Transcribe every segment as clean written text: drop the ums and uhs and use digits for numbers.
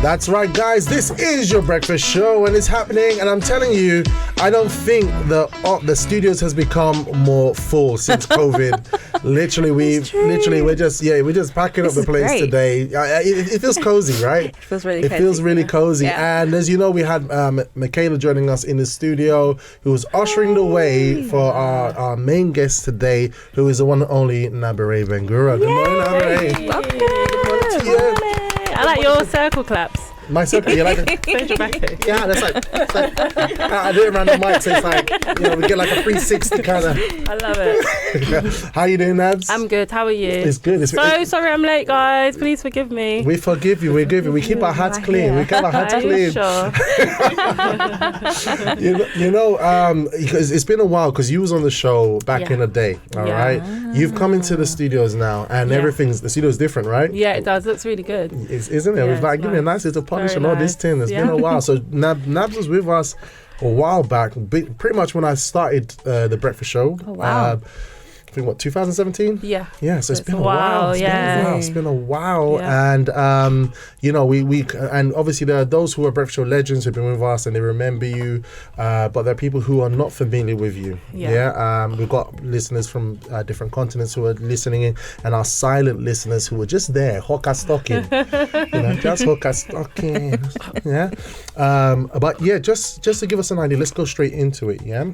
That's right, guys. This is your breakfast show, and it's happening. And I'm telling you, I don't think the studios has become more full since COVID. we're just packing up the place great. today. It feels cozy, right? It feels really It cozy. feels really cozy. Yeah. And as you know, we had Michaela joining us in the studio, who was ushering the way for our main guest today, who is the one and only Naberay Bangura. Good morning, Naberay. Welcome. Good morning to you. I like your circle claps. My circle, you like it? So dramatic. Yeah, that's like I do it around the mic, so it's like, we get like a 360 kind of. I love it. How you doing, Nabs? I'm good. How are you? It's good. So sorry I'm late, guys. Please forgive me. We forgive you. We give you. We keep our hats clean. We keep our hats Are you clean. sure? Because it's been a while, because you was on the show back in the day, all right? You've come into the studios now, and the studio's different, right? Yeah, it does. Looks really good. Isn't it? Yeah, We've like given a nice little polish and all this tin. It's been a while. So Nabs was with us a while back, pretty much when I started the breakfast show. Oh, wow. I think 2017? Yeah. Yeah, so it's been a while. It's been a while. Yeah. And we and obviously there are those who are breakfast show legends who've been with us and they remember you, but there are people who are not familiar with you. We've got listeners from different continents who are listening in, and our silent listeners who are just there, hawker stocking. Just hawker stocking. Yeah. But yeah, just to give us an idea, let's go straight into it. Yeah.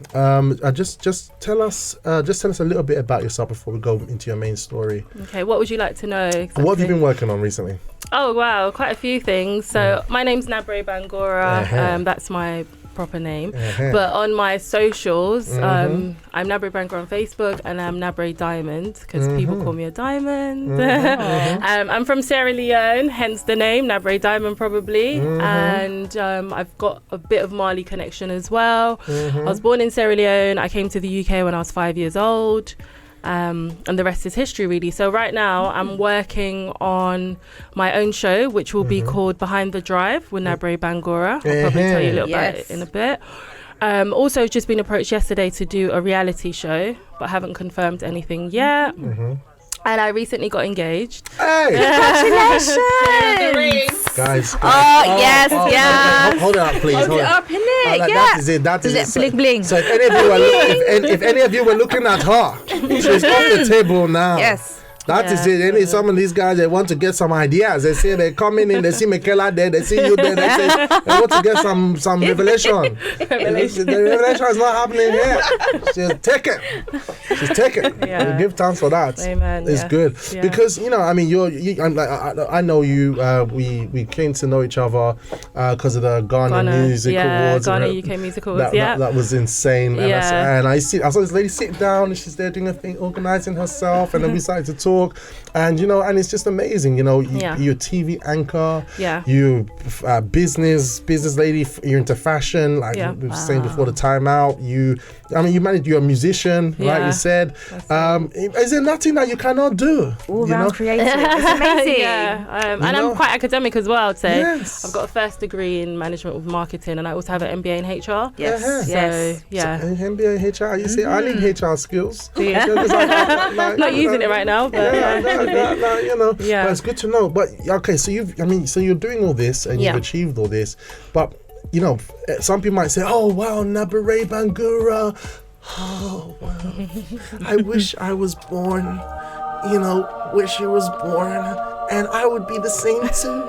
Just tell us a little bit about yourself before we go into your main story. Okay, what would you like to know exactly? What have you been working on recently? Oh, wow, quite a few things. So my name's Naberay Bangura. That's my proper name. But on my socials, I'm Naberay Bangura on Facebook, and I'm Naberay Diamond, because people call me a diamond. I'm from Sierra Leone, hence the name, Naberay Diamond probably. And I've got a bit of Mali connection as well. I was born in Sierra Leone. I came to the UK when I was 5 years old. And the rest is history, really. So right now I'm working on my own show, which will be called Behind the Drive with Naberay Bangura. I'll probably tell you a little about it in a bit. Also just been approached yesterday to do a reality show, but haven't confirmed anything yet. And I recently got engaged. Hey! Congratulations! Guys. Yes. Hold it up, please. Hold it up, innit? That is it. Bling, bling. So if any of you were looking at her, she's off the table now. Yes. That is it. Any some of these guys, they want to get some ideas. They say they're coming in, they see Michaela there, they see you there, they say they want to get some revelation. The revelation is not happening here. She's taken. Yeah. We give thanks for that. Amen. It's good. Yeah. Because, I know you, we came to know each other because of the Ghana Music Awards. Ghana UK Music Awards, that was insane. Yeah. And I saw this lady sit down and she's there doing a thing, organizing herself, and then we started to talk. And and it's just amazing. You're a TV anchor. You business lady. You're into fashion. Like we were saying before the timeout. You're a musician, right? You said. Is there nothing that you cannot do? All round creative. It's amazing. And I'm quite academic as well, I'd say. Yes. I've got a first degree in management with marketing, and I also have an MBA in HR. Yes. So, yeah. So, MBA HR. You see, I need HR skills. Yeah. Not using it right now, but But it's good to know. But okay, so you're doing all this and you've achieved all this, but some people might say, "Oh wow, Naberay Bangura. Oh wow, I wish I was born. Wish he was born, and I would be the same too."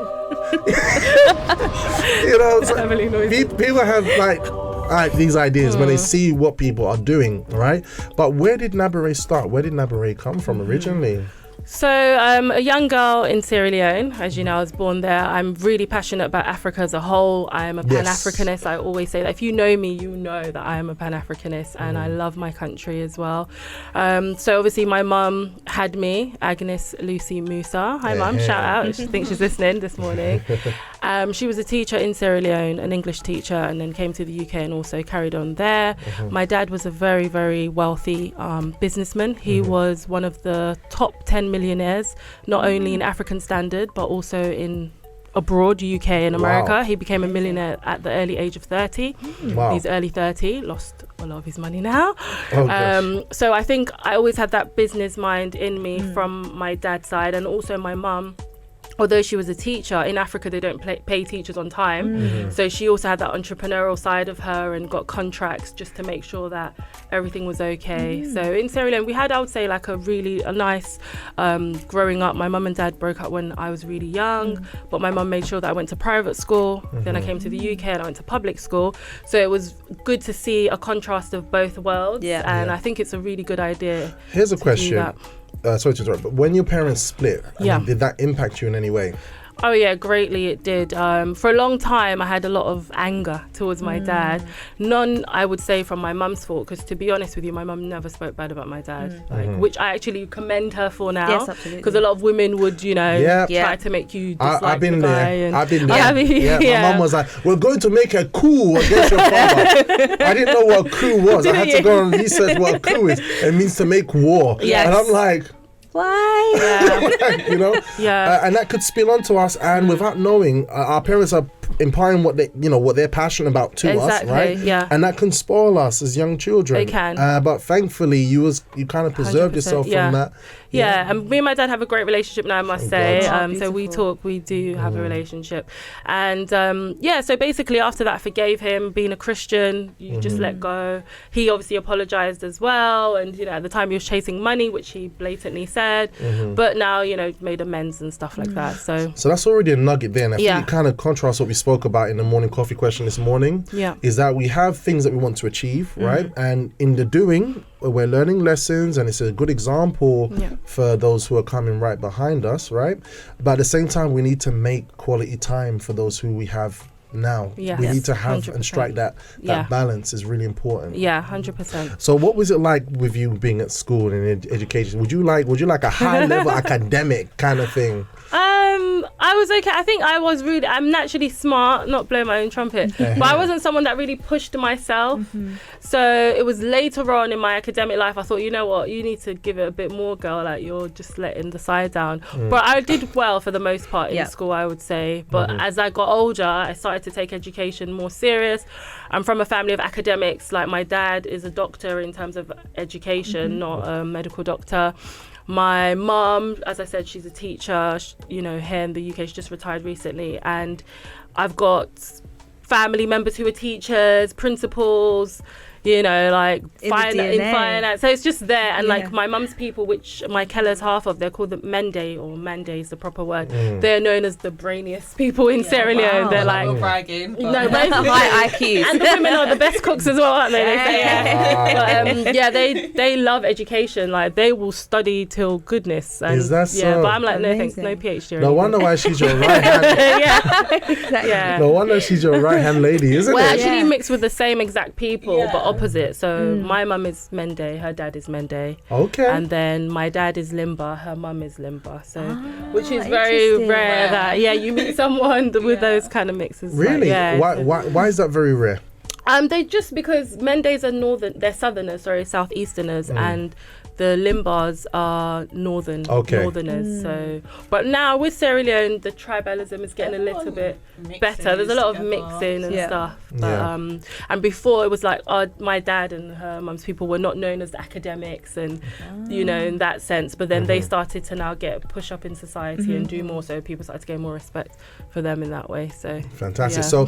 So people have these ideas when they see what people are doing, right? But where did Naberay start? Where did Naberay come from originally? So a young girl in Sierra Leone, as you know, I was born there. I'm really passionate about Africa as a whole. I am a Pan-Africanist. I always say that. If you know me, you know that I am a Pan-Africanist, and I love my country as well. So obviously my mum had me, Agnes Lucy Musa. Hi mum, shout out. I think she's listening this morning. She was a teacher in Sierra Leone, an English teacher, and then came to the UK and also carried on there. My dad was a very, very wealthy businessman. He was one of the top 10 millionaires, not only in African standard, but also in abroad, UK and America. Wow. He became a millionaire at the early age of 30. Wow. He's early 30, lost a lot of his money now. So I think I always had that business mind in me from my dad's side, and also my mum although she was a teacher, in Africa they don't pay teachers on time. So she also had that entrepreneurial side of her and got contracts just to make sure that everything was okay. So in Sierra Leone we had, I would say, like a nice growing up. My mum and dad broke up when I was really young, but my mum made sure that I went to private school. Then I came to the UK and I went to public school. So it was good to see a contrast of both worlds. And I think it's a really good idea. Here's a question. Sorry to interrupt, but when your parents split, did that impact you in any way? Oh yeah, greatly it did. For a long time I had a lot of anger towards my dad. None, I would say, from my mum's fault, because to be honest with you, my mum never spoke bad about my dad, which I actually commend her for now. Yes, absolutely. Because a lot of women would, try to make you dislike I've been the guy. there. I've been there. My mum was like, "We're going to make a coup against your father." I didn't know what a coup was. I had to go and research what a coup is. It means to make war. Yes. And I'm like, why? And that could spill onto us, and without knowing, our parents are implying what they're passionate about to us, right? And that can spoil us as young children. It can. But thankfully, you kind of preserved yourself from that. And me and my dad have a great relationship now, I must say. So we talk, we do have a relationship. And so basically after that I forgave him. Being a Christian, you just let go. He obviously apologized as well, and at the time he was chasing money, which he blatantly said, but now made amends and stuff like that. So that's already a nugget there, and I think it kind of contrasts what we spoke about in the morning coffee question this morning. Is that we have things that we want to achieve, right? And in the doing, we're learning lessons, and it's a good example for those who are coming right behind us, right? But at the same time, we need to make quality time for those who we have now. We need to have 100%. And strike that balance is really important. 100%. So what was it like with you being at school and in education? Would you like a high level academic kind of thing? I was okay. I think I'm naturally smart, not blowing my own trumpet, but I wasn't someone that really pushed myself. So it was later on in my academic life, I thought, you know what, you need to give it a bit more, girl, like you're just letting the side down. But I did well for the most part in school, I would say. But as I got older, I started to take education more serious. I'm from a family of academics. Like my dad is a doctor in terms of education, not a medical doctor. My mum, as I said, she's a teacher, here in the UK. She just retired recently. And I've got family members who are teachers, principals, like in finance. So it's just there. And like my mum's people, which my Keller's half of, they're called the Mende is the proper word. They're known as the brainiest people in Sierra Leone. They're like, not bragging, but no, high IQs. And the women are the best cooks as well, aren't they? They say, but, they love education. Like they will study till goodness. And, is that so? But I'm like, no thanks, no PhD. No wonder why she's your right hand. No wonder she's your right hand lady, isn't it? We're actually mixed with the same exact people, but opposite. So my mum is Mende, her dad is Mende. Okay. And then my dad is Limba, her mum is Limba. So which is very rare that you meet someone with those kind of mixes. Really? Why is that very rare? They just because Mendes are they're southerners, southeasterners, and the Limbas are northerners. So, but now with Sierra Leone, the tribalism is getting a little bit better. There's a lot of mixing and stuff. But, and before it was like my dad and her mum's people were not known as academics, and in that sense. But then they started to now push up in society and do more. So people started to gain more respect for them in that way. So fantastic. So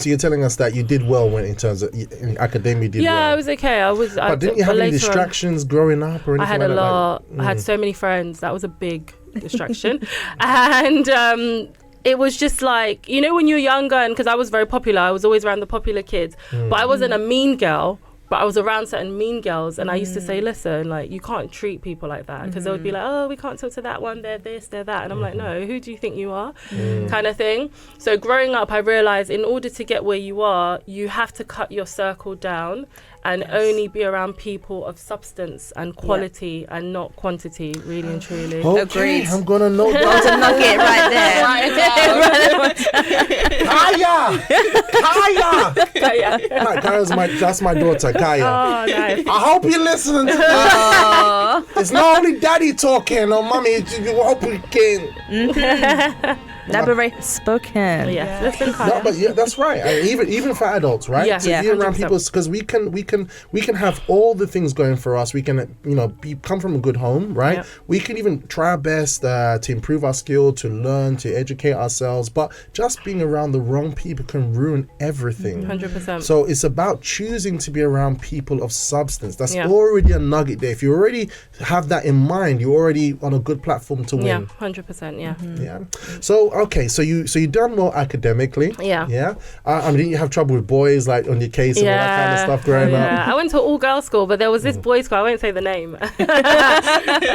you're telling us that you did well in terms of in academia. You did well. I was okay. But didn't you have any distractions growing up? Or I had a lot. I had so many friends. That was a big distraction. And it was just like, when you're younger, and because I was very popular, I was always around the popular kids, but I wasn't a mean girl. But I was around certain mean girls, and I used to say, listen, like, you can't treat people like that, because they would be like, oh, we can't talk to that one, they're this, they're that. And I'm like, no, who do you think you are? Kind of thing. So growing up, I realized in order to get where you are, you have to cut your circle down and only be around people of substance and quality and not quantity, really and truly. Okay, agreed. I'm going to note that's a nugget right there. Kaya! That's my daughter, Kaya. Oh, nice. I hope you're listening to this. It's not only daddy talking or mommy. I hope we can. Naberay spoken. Yeah, listen, No, but yeah, that's right. And even for adults, right? Yeah. So Yeah, be around 100%. people, because we can have all the things going for us. We can, come from a good home, right? Yeah. We can even try our best to improve our skill, to learn, to educate ourselves. But just being around the wrong people can ruin everything. 100%. So it's about choosing to be around people of substance. That's Yeah. already a nugget there. If you already have that in mind, you're already on a good platform to win. Yeah, 100%. Yeah. Yeah. So okay. So you done well academically. Yeah. Yeah. Didn't you have trouble with boys like on your case and all that kind of stuff growing up? I went to an all-girls school, but there was this boys' school. I won't say the name.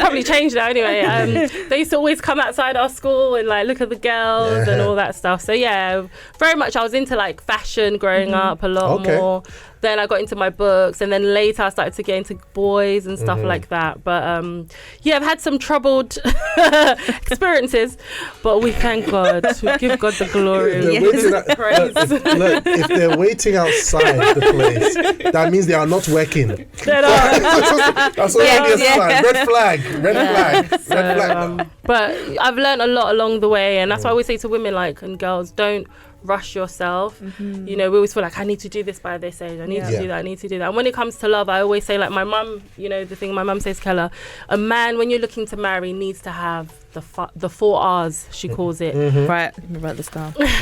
Probably changed now anyway. They used to always come outside our school and like look at the girls and all that stuff. So yeah, very much I was into like fashion growing up a lot more. Then I got into my books, and then later I started to get into boys and stuff like that. But I've had some troubled experiences, but we thank God. We give God the glory. Look, if they're waiting outside the place, that means they are not working. They're not. That's already a sign. Red flag. Red flag. But I've learned a lot along the way, and that's why I always say to women and girls, don't rush yourself. We always feel like I need to do this by this age, I need to do that, I need to do that. And when it comes to love, I always say, like my mum, the thing my mum says, Keller, a man when you're looking to marry needs to have the 4 R's, she calls it. Right, let me write this down. The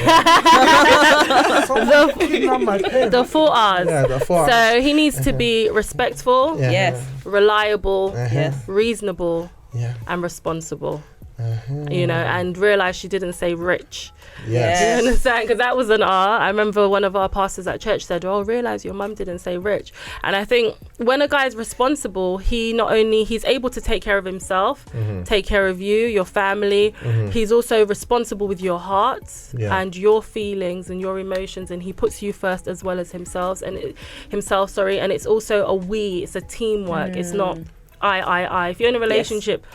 4 R's. Yeah, the 4 R's. So he needs to be respectful, reliable, reasonable, and responsible. And realize she didn't say rich. Yes. You understand? Because that was an R. I remember one of our pastors at church said, realize your mum didn't say rich. And I think when a guy is responsible, he's able to take care of himself, take care of you, your family. He's also responsible with your heart and your feelings and your emotions, and he puts you first as well as himself. And it's also it's a teamwork. It's not I. If you're in a relationship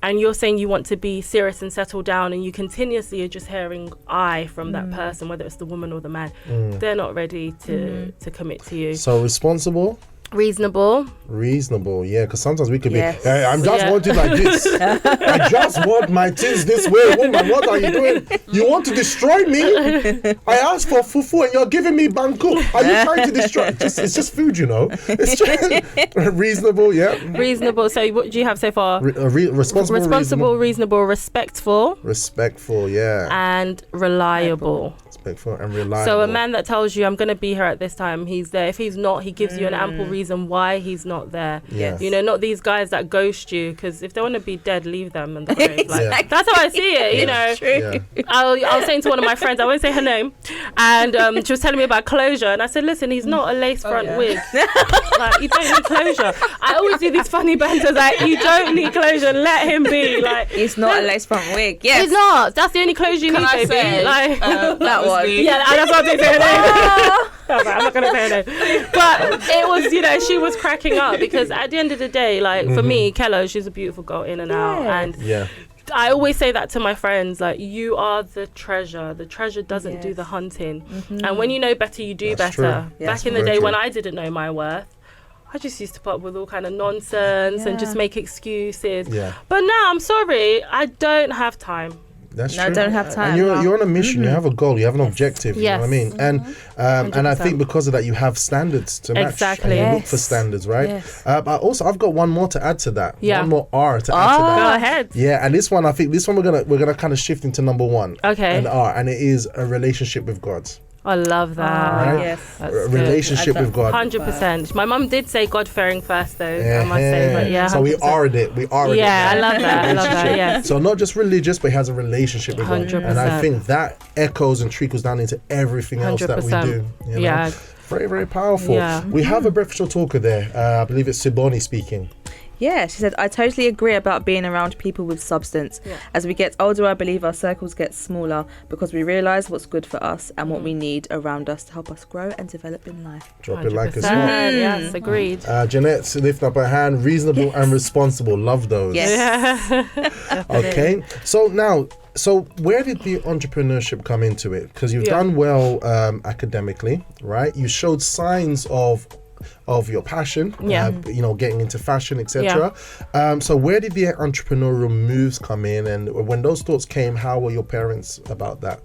and you're saying you want to be serious and settle down, and you continuously are just hearing I from that person, whether it's the woman or the man, they're not ready to commit to you. So responsible, reasonable, yeah, because sometimes we could be I'm just wanting like this. I just want my things this way. Woman, what are you doing? You want to destroy me? I asked for fufu and you're giving me banku. Are you trying to destroy? It's just food, it's just reasonable. Reasonable. So what do you have so far? Responsible, reasonable, respectful, and reliable. So a man that tells you I'm going to be here at this time, he's there. If he's not, he gives you an ample reason why he's not there. Yes. Not these guys that ghost you, because if they want to be dead, leave them. And that's how I see it. True. I was saying to one of my friends, I won't say her name, and she was telling me about closure, and I said, listen, he's not a lace front wig. You don't need closure. I always do these funny banters you don't need closure. Let him be. He's not a lace front wig. Yes, he's not. That's the only closure you need, baby. That one. Yeah, that's what I did say her name. I'm not going to say her name. But it was, she was cracking up, because at the end of the day, for me, Keller, she's a beautiful girl in and out. And I always say that to my friends, you are the treasure. The treasure doesn't do the hunting. And when you know better, you do better. Back in the day when I didn't know my worth, I just used to put up with all kind of nonsense and just make excuses. But now, I'm sorry, I don't have time. That's true. I don't have time. And you're on a mission. You have a goal. You have an objective. You know what I mean? And and I think because of that, you have standards to match. Exactly. And you look for standards, right? Yes. But also, I've got one more to add to that. Yeah. One more R to add to that. Go ahead. Yeah, and this one, we're gonna kind of shift into number 1. Okay. An R, and it is a relationship with God. I love that. Right? Yes. A relationship with God. 100%. My mum did say God-fearing first, though, I must say. But yeah, 100%. So we R'd it. Yeah, I love that. Yeah. So not just religious, but he has a relationship with 100%. God. And I think that echoes and trickles down into everything else that we do. Yeah. Very, very powerful. Yeah. We have a breakfast talker there. I believe it's Siboni speaking. Yeah, she said, I totally agree about being around people with substance. Yeah. As we get older, I believe our circles get smaller because we realise what's good for us and what we need around us to help us grow and develop in life. Drop it like a well. Yes, agreed. Jeanette, lift up her hand. Reasonable and responsible. Love those. Yes. Okay. So where did the entrepreneurship come into it? Because you've done well academically, right? You showed signs of of your passion, getting into fashion, etc. Yeah. So where did the entrepreneurial moves come in, and when those thoughts came, how were your parents about that?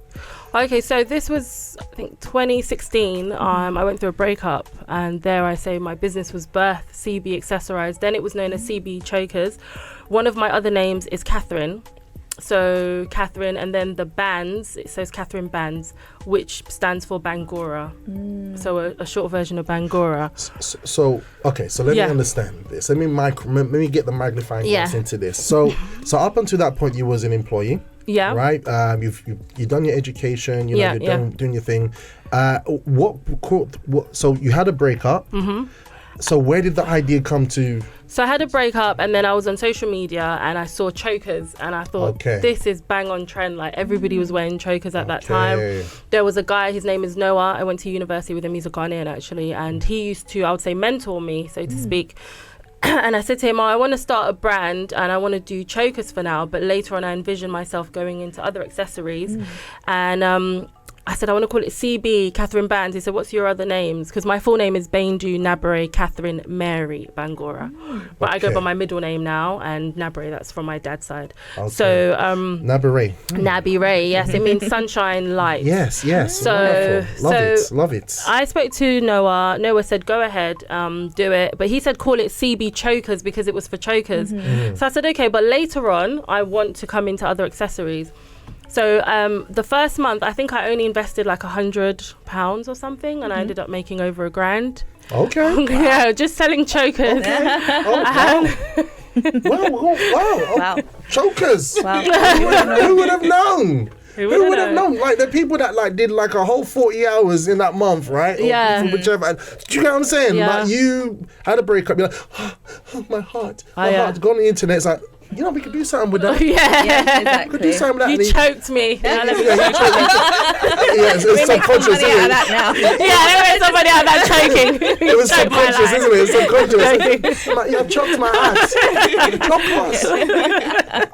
Okay, so this was, I think, 2016. I went through a breakup, and there I say my business was birthed, CB Accessorized. Then it was known as CB Chokers. One of my other names is Catherine. So Catherine, and then the bands, it says Catherine Bands, which stands for Bangura. So a short version of Bangura. So let me understand this. Let me get the magnifying glass into this. So up until that point, you was an employee. Yeah. Right. You've done your education. You're doing your thing. So you had a breakup. Mm-hmm. So where did the idea come to? So I had a breakup, and then I was on social media and I saw chokers, and I thought, this is bang on trend. Like, everybody was wearing chokers at that time. There was a guy, his name is Noah. I went to university with him. He's a Ghanaian actually, and he used to, I would say, mentor me, so to speak. And I said to him, I want to start a brand and I want to do chokers for now, but later on I envision myself going into other accessories. And I said, I want to call it CB, Catherine Bands. He said, what's your other names? Because my full name is Baindu Naberay Catherine Mary Bangura. But I go by my middle name now, and Naberay, that's from my dad's side. Okay. So Naberay. Naberay, yes, it means sunshine, light. Yes. So love it. I spoke to Noah. Noah said, go ahead, do it. But he said, call it CB Chokers because it was for chokers. So I said, okay, but later on, I want to come into other accessories. So the first month, I think I only invested like £100 or something, and I ended up making over £1,000. Okay. Yeah, just selling chokers. Okay. Wow. Chokers. Wow. Who would have known? Who would have known? Like, the people that like did like a whole 40 hours in that month, right? Yeah. Or whichever. Do you get what I'm saying? Yeah. Like, you had a breakup. You're like, oh, my heart. My heart. Go on the internet. It's like, we could do something with that. Yeah, exactly. We could do something with that. You choked me. Yeah, you choked me. It's subconscious, isn't it? There is somebody out of that choking. It was subconscious, isn't it? It's subconscious. Like, you choked my ass. Chok us.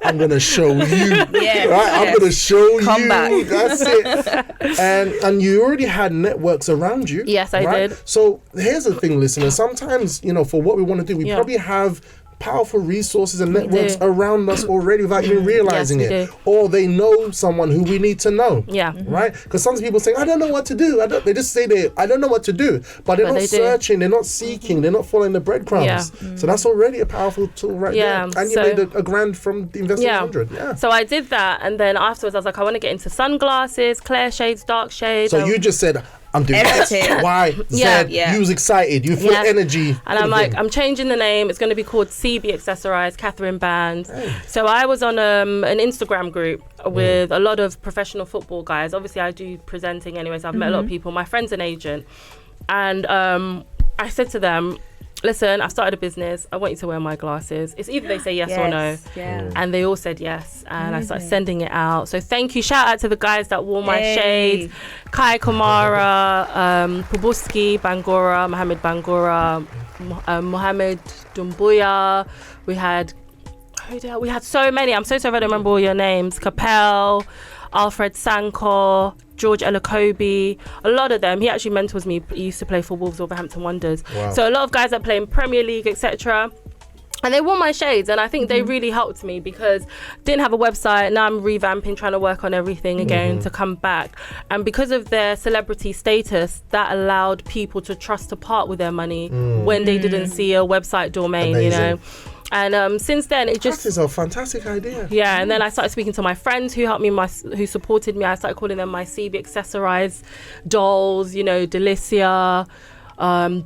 I'm going to show you. I'm going to show Come you. Back. That's it. And you already had networks around you. Yes, I did. So here's the thing, listeners. Sometimes, for what we want to do, we probably have powerful resources and networks around us already without even realizing it. Or they know someone who we need to know. Yeah. Right? Because some people say, I don't know what to do. They just say I don't know what to do. But they're not searching, they're not seeking, they're not following the breadcrumbs. Yeah. So that's already a powerful tool right there. And you made $1,000 from the investing 100. Yeah. So I did that, and then afterwards I was like, I want to get into sunglasses, clear shades, dark shades. So you just said, I'm doing X, Y, Z. You was excited. You feel energy. And I'm like, I'm changing the name. It's going to be called CB Accessorized, Catherine Bands. So I was on an Instagram group with a lot of professional football guys. Obviously, I do presenting anyway, so I've met a lot of people. My friend's an agent. And I said to them, listen, I've started a business. I want you to wear my glasses. It's either they say yes or no. Yeah. And they all said yes. And I started sending it out. So thank you. Shout out to the guys that wore my shades. Kai Kamara, Pubuski Bangura, Mohammed Bangura, Mohammed Dumbuya. We had so many. I'm so sorry if I don't remember all your names. Capel, Alfred Sanko, George Elakobi, a lot of them. He actually mentors me. He used to play for Wolverhampton Wanderers. Wow. So a lot of guys that play in Premier League, etc. And they wore my shades, and I think they really helped me because didn't have a website. Now I'm revamping, trying to work on everything again to come back. And because of their celebrity status, that allowed people to trust to part with their money when they didn't see a website domain. Amazing. And since then, it just... That is a fantastic idea. Yeah, and then I started speaking to my friends who helped me, who supported me. I started calling them my CB Accessorized dolls, Delicia,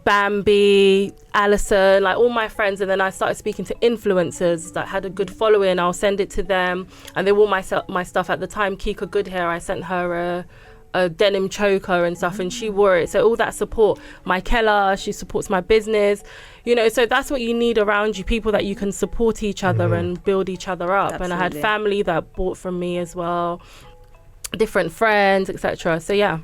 Bambi, Alison, like all my friends. And then I started speaking to influencers that had a good following. I'll send it to them. And they wore my stuff at the time. Kika Goodhair, I sent her a denim choker and stuff, and she wore it. So all that support. Michaela, she supports my business, so that's what you need around you, people that you can support each other and build each other up. Absolutely. And I had family that bought from me as well, different friends, etc. So you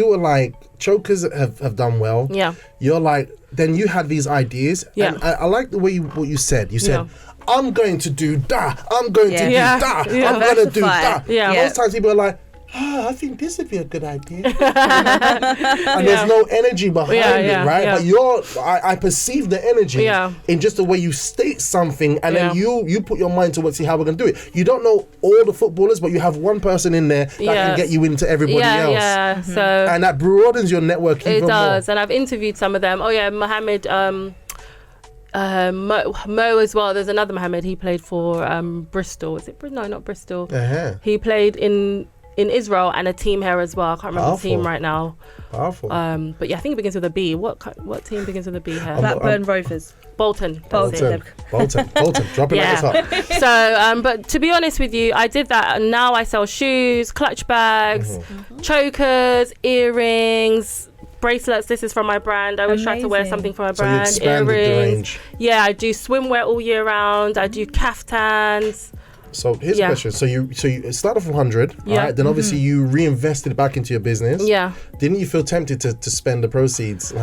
were like, chokers have done well. Yeah. You're like, then you had these ideas. Yeah. And I like the way what you said. You said, I'm going to do that. I'm going to do that. I'm going to do that. Yeah. Most times people are like, I think this would be a good idea. And there's no energy behind it, right? But I perceive the energy in just the way you state something, and then you put your mind to see how we're going to do it. You don't know all the footballers, but you have one person in there that can get you into everybody else. Yeah, so and that broadens your network even more. It does, and I've interviewed some of them. Mohammed, Mo as well. There's another Mohammed. He played for Bristol. Is it? No, not Bristol. He played in Israel and a team here as well. I can't remember the team right now. Powerful. But yeah, I think it begins with a B. What team begins with a B here? Blackburn Rovers. Bolton. Bolton. Drop it like it's hot. So, but to be honest with you, I did that, and now I sell shoes, clutch bags, chokers, earrings, bracelets. This is from my brand. I always try to wear something from my brand. So you expanded the range. Yeah, I do swimwear all year round. I do kaftans. So here's a question. So you start off with 100, right? Then obviously you reinvested back into your business. Yeah. Didn't you feel tempted to spend the proceeds?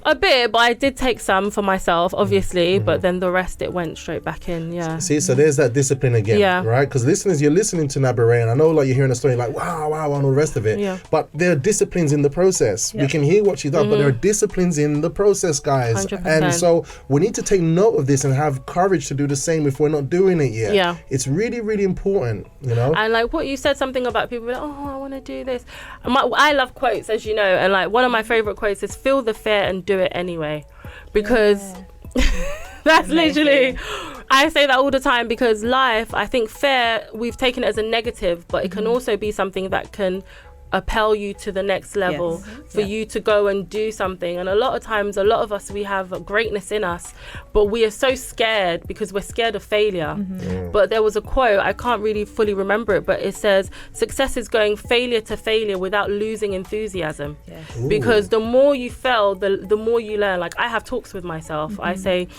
A bit, but I did take some for myself, obviously, but then the rest, it went straight back in, See, so there's that discipline again, right? Because listeners, you're listening to Naberay, and I know you're hearing a story like, wow, and all the rest of it. Yeah. But there are disciplines in the process. We can hear what she's done, but there are disciplines in the process, guys. 100%. And so we need to take note of this and have courage to do the same if we're not doing it yet. Yeah. It's really, really important, And like what you said, something about people like, I want to do this. I love quotes, as you know, and like one of my favorite quotes is, feel the fear and do it anyway. Because that's literally, I say that all the time, because life, I think fear, we've taken it as a negative, but it can also be something that can propel you to the next level, for you to go and do something. And a lot of times, a lot of us, we have greatness in us, but we are so scared because we're scared of failure. But there was a quote, I can't really fully remember it, but it says, success is going failure to failure without losing enthusiasm. Because the more you fail, the more you learn. Like, I have talks with myself. I say,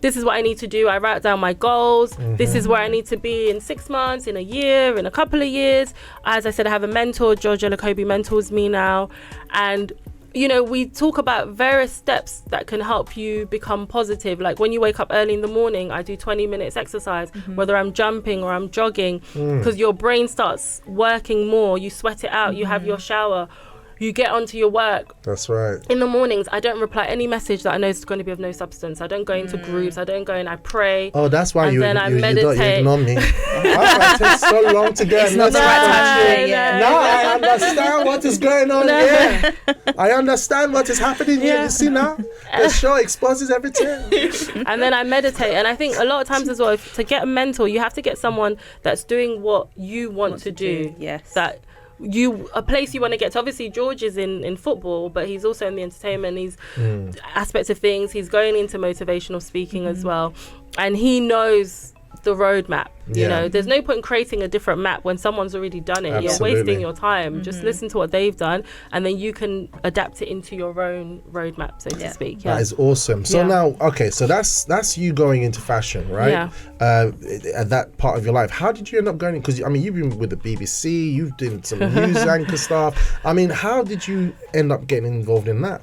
this is what I need to do. I write down my goals. This is where I need to be in 6 months, in a year, in a couple of years. As I said, I have a mentor. Georgia Lakobi mentors me now. And, we talk about various steps that can help you become positive. Like when you wake up early in the morning, I do 20 minutes exercise, whether I'm jumping or I'm jogging, because your brain starts working more. You sweat it out. You have your shower. You get onto your work. That's right. In the mornings, I don't reply any message that I know is going to be of no substance. I don't go into groups. I don't go in. I pray. Oh, that's why and you meditate. You ignore me. It takes so long to get. It's not the right time. No, I understand what is going on here. I understand what is happening here. You see now, the show exposes everything. And then I meditate, and I think a lot of times as well, to get a mentor, you have to get someone that's doing what you want to do. Yes. A place you want to get to. Obviously George is in football, but he's also in the entertainment, he's aspects of things. He's going into motivational speaking as well, and he knows the roadmap. There's no point in creating a different map when someone's already done it. Absolutely. You're wasting your time. Just listen to what they've done, and then you can adapt it into your own roadmap, so to speak. That is awesome. So now, so that's you going into fashion, right? At that part of your life, how did you end up going? Because you've been with the BBC, you've done some news anchor stuff. How did you end up getting involved in that?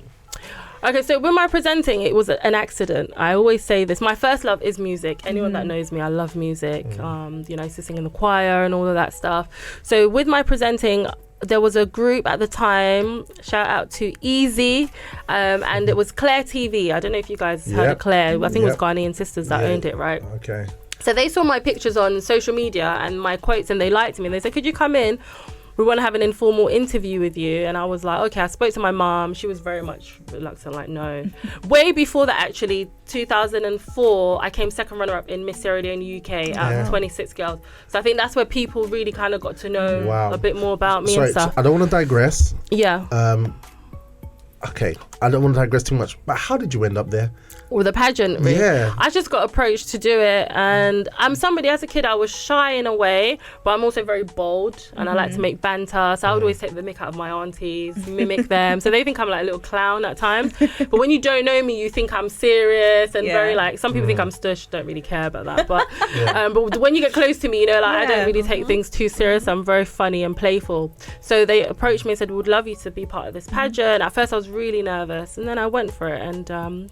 Okay, so with my presenting, it was an accident. I always say this. My first love is music. Anyone that knows me, I love music. I used to sing in the choir and all of that stuff. So with my presenting, there was a group at the time, shout out to Easy, and it was Claire TV. I don't know if you guys heard of Claire. I think it was Ghanaian Sisters that owned it, right? Okay. So they saw my pictures on social media and my quotes, and they liked me. And they said, could you come in? We want to have an informal interview with you. And I was like, okay. I spoke to my mom. She was very much reluctant, like, no. Way before that, actually, 2004, I came second runner-up in Miss Sierra Leone UK out of 26 girls. So I think that's where people really kind of got to know a bit more about me and stuff. I don't want to digress. Yeah. Okay, I don't want to digress too much, but how did you end up there? With a pageant, really. Yeah. I just got approached to do it, and I'm somebody, as a kid, I was shy in a way, but I'm also very bold, and I like to make banter, so I would always take the mick out of my aunties, mimic them, so they think I'm like a little clown at times, but when you don't know me, you think I'm serious and very like, some people think I'm stush, don't really care about that, but but when you get close to me, I don't really take things too serious. I'm very funny and playful. So they approached me and said, we'd love you to be part of this pageant. At first I was really nervous, and then I went for it, and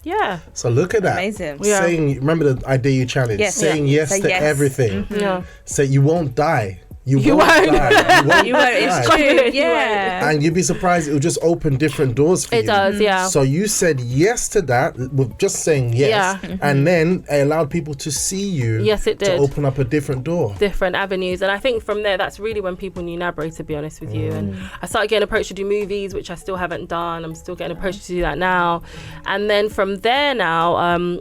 So look at that. Amazing. Saying, remember the I Dare You challenge? Yes. Saying yes Say to yes. everything. Yeah. Say you won't die. You won't die. You won't. It's true. Yeah. And you'd be surprised, it will just open different doors for you. It does, yeah. So you said yes to that with just saying yes. Yeah. And then it allowed people to see you. Yes, it did. To open up a different door. Different avenues. And I think from there, that's really when people knew Naberay, to be honest with you. And I started getting approached to do movies, which I still haven't done. I'm still getting approached to do that now. And then from there now,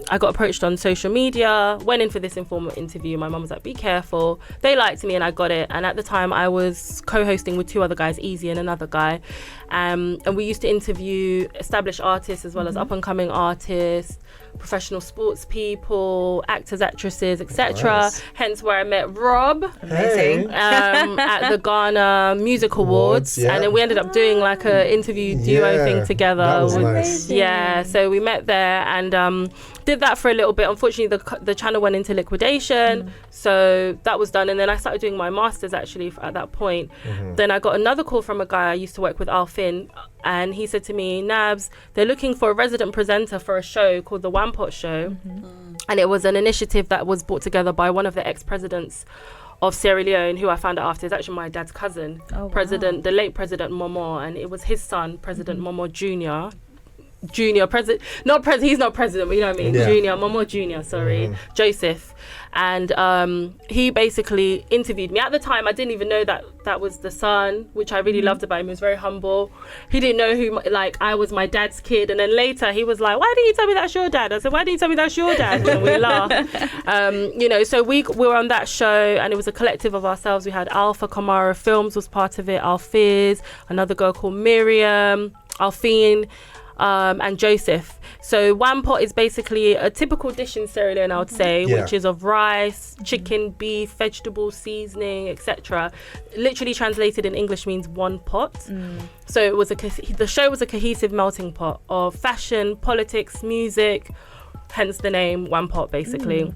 I got approached on social media, went in for this informal interview. My mum was like, be careful. They liked me and I got it. And at the time I was co-hosting with two other guys, Easy and another guy. And we used to interview established artists as well as up-and-coming artists, professional sports people, actors, actresses, etc. Nice. Hence where I met Rob. Amazing. At the Ghana Music Awards. And then we ended up doing like a interview duo thing together. That was nice. Yeah, so we met there and did that for a little bit. Unfortunately, the channel went into liquidation, so that was done. And then I started doing my masters actually at that point. Then I got another call from a guy I used to work with, Alfin, and he said to me, Nabs, they're looking for a resident presenter for a show called the One Pot Show. And it was an initiative that was brought together by one of the ex-presidents of Sierra Leone, who I found out after is actually my dad's cousin, the late President Momo, and it was his son, President Momo Jr. President, he's not president, but you know what I mean. Momo Jr. Joseph. And he basically interviewed me. At the time, I didn't even know that was the son, which I really loved about him. He was very humble. He didn't know who, I was my dad's kid. And then later he was like, why didn't you tell me that's your dad? I said, why didn't you tell me that's your dad? And we laughed. So we were on that show, and it was a collective of ourselves. We had Alpha Kamara Films was part of it, Alfiz, another girl called Miriam, Alfine, and Joseph. So One Pot is basically a typical dish in Sierra Leone, I would say, which is of rice, chicken, beef, vegetable seasoning, etc. Literally translated in English means one pot. So it was the show was a cohesive melting pot of fashion, politics, music, hence the name One Pot basically.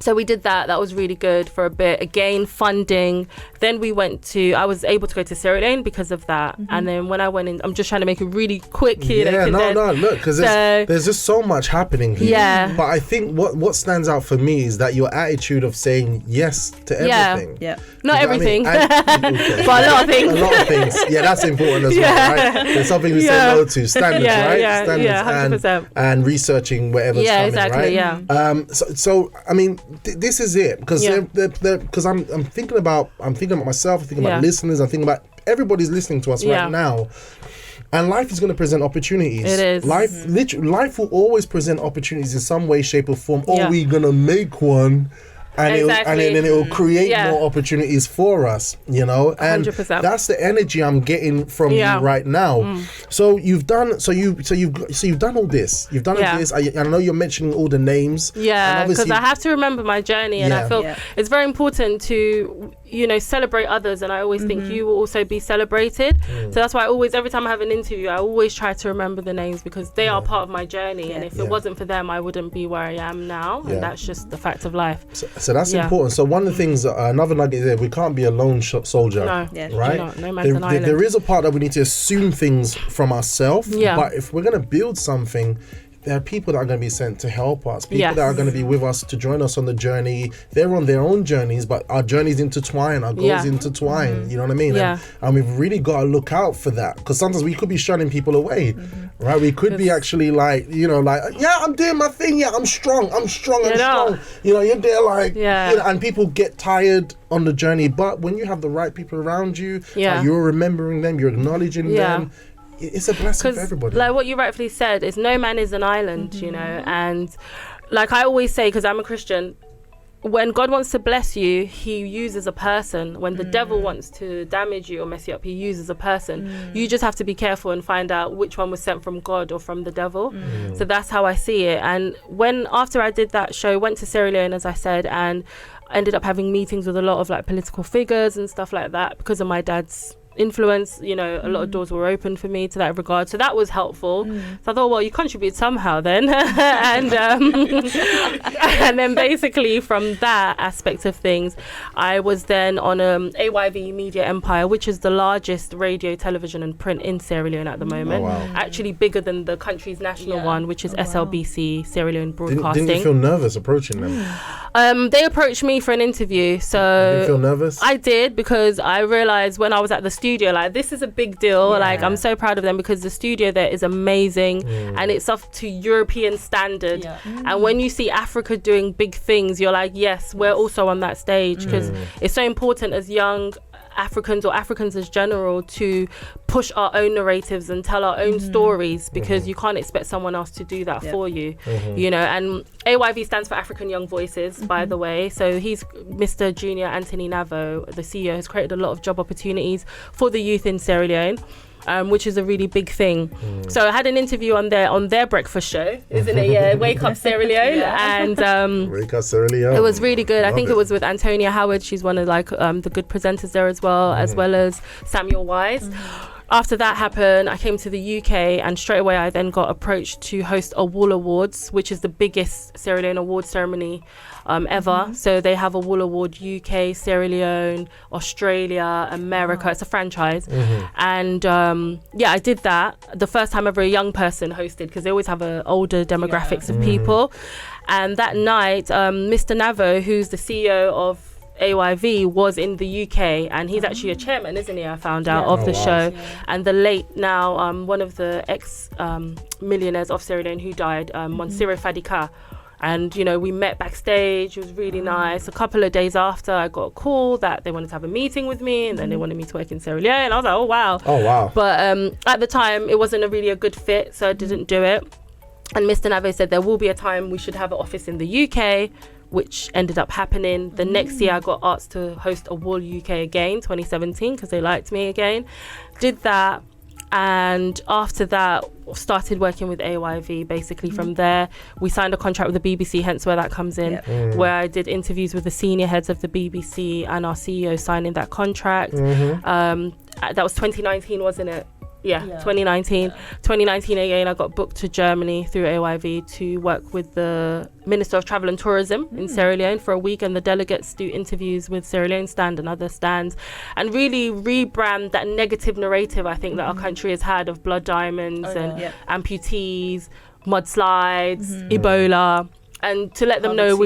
So we did that. That was really good for a bit. Again, funding. Then I was able to go to Sierra Leone because of that. And then when I went in, I'm just trying to make it really quick here. Look, because there's just so much happening here. Yeah. But I think what stands out for me is that your attitude of saying yes to everything. Yeah. Not everything, but a lot of things. A lot of things. Yeah, that's important as well, right? There's something we say no to. Standards, right? Yeah, Standards 100%. And researching whatever's coming, exactly, right? So I mean, this is it, because because I'm thinking about myself, I'm thinking about listeners, I'm thinking about everybody's listening to us right now. And life is going to present opportunities. It is. Life will always present opportunities in some way, shape, or form. Or we're going to make one. And then it will create more opportunities for us, And 100%. That's the energy I'm getting from you right now. So you've done all this. You've done all this. I know you're mentioning all the names. Yeah, because I have to remember my journey, and I feel it's very important to celebrate others, and I always think you will also be celebrated. So that's why every time I have an interview, I always try to remember the names, because they are part of my journey, and if it wasn't for them, I wouldn't be where I am now, and that's just the fact of life. So that's important. So one of the things, another nugget there, we can't be a lone soldier, right? No man's an island. There is a part that we need to assume things from ourselves, but if we're going to build something, there are people that are going to be sent to help us, people that are going to be with us to join us on the journey. They're on their own journeys, but our journeys intertwine, our goals intertwine, you know what I mean? And we've really got to look out for that, because sometimes we could be shunning people away, right? We could be actually I'm doing my thing, I'm strong. You're there and people get tired on the journey, but when you have the right people around you, you're remembering them, you're acknowledging them, it's a blessing for everybody. Like what you rightfully said is, no man is an island, and like I always say, because I'm a Christian, when God wants to bless you, he uses a person. When the devil wants to damage you or mess you up, he uses a person. You just have to be careful and find out which one was sent from God or from the devil. So that's how I see it. And after I did that show, went to Sierra Leone, as I said, and ended up having meetings with a lot of political figures and stuff like that, because of my dad's influence, you know, a lot of doors were open for me to that regard. So that was helpful. So I thought, well, you contribute somehow then. and then basically from that aspect of things, I was then on AYV Media Empire, which is the largest radio, television and print in Sierra Leone at the moment. Actually bigger than the country's national one, which is SLBC, Sierra Leone Broadcasting. Didn't you feel nervous approaching them? They approached me for an interview. So did you feel nervous? I did, because I realized when I was at the studio, like, this is a big deal. Like, I'm so proud of them, because the studio there is amazing and it's up to European standard. And when you see Africa doing big things, you're like, yes, we're also on that stage, because it's so important as young Africans or Africans as general to push our own narratives and tell our own stories, because you can't expect someone else to do that for you, you know. And AYV stands for African Young Voices, by the way. So he's Mr. Junior Anthony Navo, the CEO, has created a lot of job opportunities for the youth in Sierra Leone. Which is a really big thing. So I had an interview on their breakfast show, isn't it? Yeah, Wake Up Sierra Leone. And Wake Up Sierra Leone. It was really good. I think it was with Antonia Howard. She's one of the good presenters there as well, as well as Samuel Wise. After that happened, I came to the UK, and straight away I then got approached to host a Wool Awards, which is the biggest Sierra Leone award ceremony ever. So they have a Wool Award UK, Sierra Leone, Australia, America. It's a franchise. And I did that. The first time ever a young person hosted, because they always have older demographics of people. And that night, Mr. Navo, who's the CEO of AYV, was in the UK, and he's actually a chairman, isn't he? I found out of the show. And the late now one of the ex millionaires of Sierra Leone who died, Monsiro Fadika. And, you know, we met backstage. It was really nice. A couple of days after, I got a call that they wanted to have a meeting with me, and then they wanted me to work in Sierra Leone. And I was like, oh, wow. But at the time, it wasn't really a good fit, so I didn't do it. And Mr. Nave said there will be a time we should have an office in the UK, which ended up happening. The next year, I got asked to host a Wool UK again, 2017, because they liked me again. Did that. And after that, started working with AYV. Basically from there, we signed a contract with the BBC, hence where that comes in, where I did interviews with the senior heads of the BBC and our CEO signing that contract. That was 2019, wasn't it? Yeah, 2019. 2019 again, I got booked to Germany through AYV to work with the Minister of Travel and Tourism in Sierra Leone for a week, and the delegates do interviews with Sierra Leone Stand and other stands, and really rebrand that negative narrative I think that our country has had of blood diamonds and amputees, mudslides, Ebola, and to let them know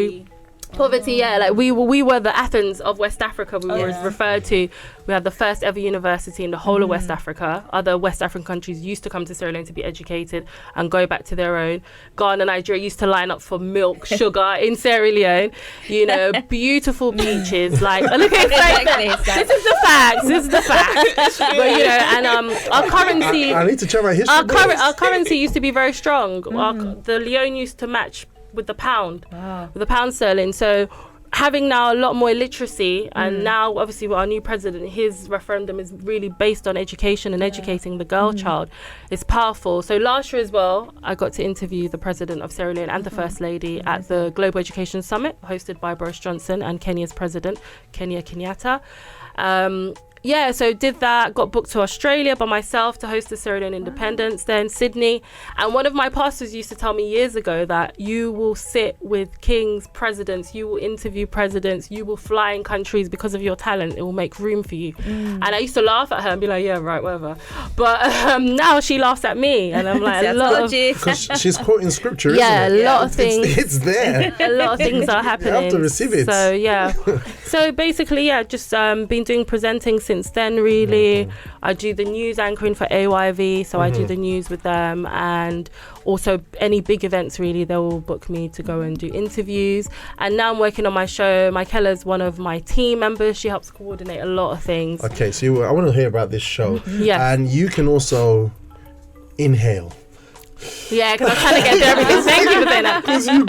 poverty, like we were the Athens of West Africa. We were referred to. We had the first ever university in the whole of West Africa. Other West African countries used to come to Sierra Leone to be educated and go back to their own. Ghana, Nigeria used to line up for milk, sugar in Sierra Leone. You know, beautiful beaches. Like, look at it. This is the facts. But you know, and our currency. I need to check my history. Our currency used to be very strong. The Leone used to match with the pound, with the pound sterling. So having now a lot more literacy, and now obviously with our new president, his referendum is really based on education and educating the girl child. It's powerful. So last year as well, I got to interview the president of Sierra Leone and the first lady at the Global Education Summit hosted by Boris Johnson and Kenya's president, Kenya Kenyatta. So did that, got booked to Australia by myself to host the Sierra Leone Independence, then Sydney. And one of my pastors used to tell me years ago that you will sit with kings, presidents, you will interview presidents, you will fly in countries because of your talent. It will make room for you. And I used to laugh at her and be like, yeah, right, whatever. But now she laughs at me, and I'm like, because she's quoting scripture, isn't it? A lot of things. It's there. A lot of things are happening. You have to receive it. So, so basically, just been doing presenting since then, really. I do the news anchoring for AYV, so I do the news with them, and also any big events, really, they will book me to go and do interviews. And now I'm working on my show. Michaela's one of my team members. She helps coordinate a lot of things. Okay, so I want to hear about this show. And you can also inhale. Yeah, because I'm trying to get through everything. Thank you for saying that. Because you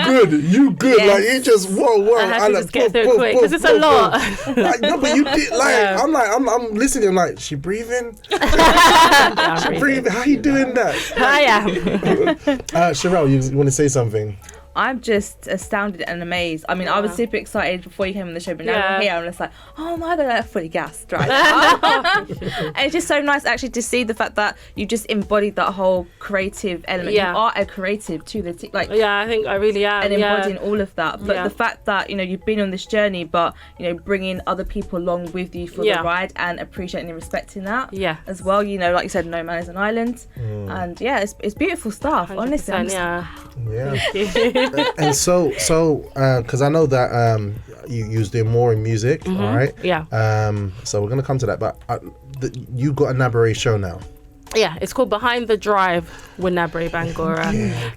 good. Yes. Like, you just, whoa. I have to just get through it quick, because it's a lot. Like, no, but you did, like, I'm listening, I'm like, she breathing? She breathing? How you doing that? I am. Sherelle, you want to say something? I'm just astounded and amazed. I mean, I was super excited before you came on the show, but now I'm here, I'm just like, oh my God, I'm fully gassed right now. And it's just so nice actually to see the fact that you just embodied that whole creative element. You are a creative to the team. Like, I think I really am. And embodying all of that. But the fact that, you know, you've been on this journey, but, you know, bringing other people along with you for the ride and appreciating and respecting that as well. You know, like you said, no man is an island. And it's beautiful stuff, honestly. And so because I know that you doing more in music, all right? So we're gonna come to that, but you got a Naberay show now. Yeah, it's called Behind the Drive with Naberay Bangura.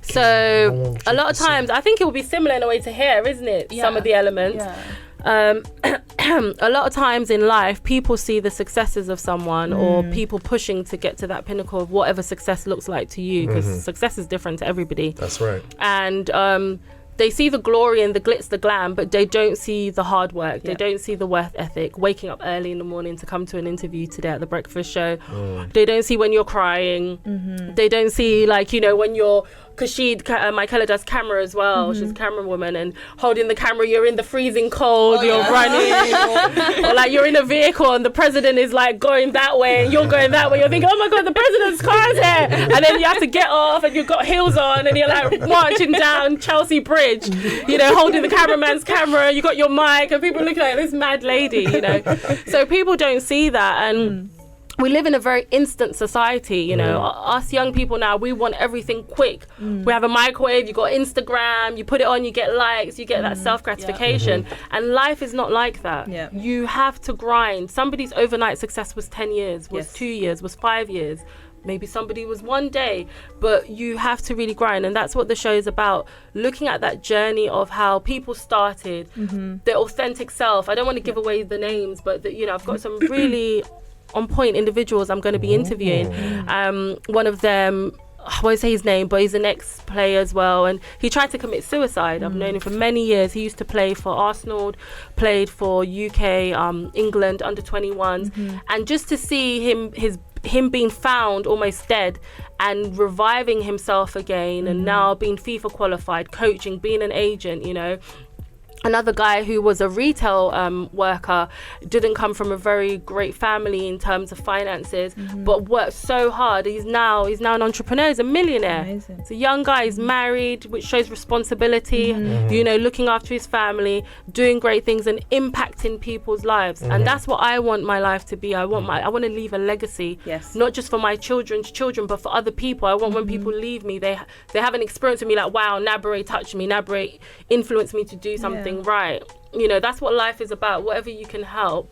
So a lot of times, I think it will be similar in a way to here, isn't it? Some of the elements. A lot of times in life, people see the successes of someone or people pushing to get to that pinnacle of whatever success looks like to you, because success is different to everybody. That's right. And they see the glory and the glitz, the glam, but they don't see the hard work. They don't see the work ethic, waking up early in the morning to come to an interview today at the breakfast show. They don't see when you're crying. They don't see, like, you know, when you're, because Michaela does camera as well. She's a camera woman, and holding the camera, you're in the freezing cold, you're running, or like you're in a vehicle and the president is like going that way and you're going that way. You're thinking, oh my God, the president's car is here. And then you have to get off and you've got heels on and you're like marching down Chelsea Bridge, you know, holding the cameraman's camera. You got your mic and people looking like this mad lady, you know. So people don't see that. And we live in a very instant society, you know. Us young people now, we want everything quick. We have a microwave, you got Instagram, you put it on, you get likes, you get that self-gratification. And life is not like that. You have to grind. Somebody's overnight success was 10 years, was 2 years, was 5 years. Maybe somebody was one day, but you have to really grind. And that's what the show is about, looking at that journey of how people started, their authentic self. I don't want to give away the names, but you know, I've got some really on point individuals I'm going to be interviewing. One of them, I won't say his name, but he's an ex-player as well, and he tried to commit suicide. I've known him for many years. He used to play for Arsenal, played for UK, England under 21s, and just to see him being found almost dead and reviving himself again, and now being FIFA qualified, coaching, being an agent, you know. Another guy who was a retail worker, didn't come from a very great family in terms of finances, but worked so hard. He's now an entrepreneur. He's a millionaire. Amazing. It's a young guy. He's married, which shows responsibility. You know, looking after his family, doing great things, and impacting people's lives. And that's what I want my life to be. I want to leave a legacy, not just for my children's children, but for other people. I want when people leave me, they have an experience with me like, wow, Naberay touched me. Naberay influenced me to do something right. You know, that's what life is about. Whatever you can help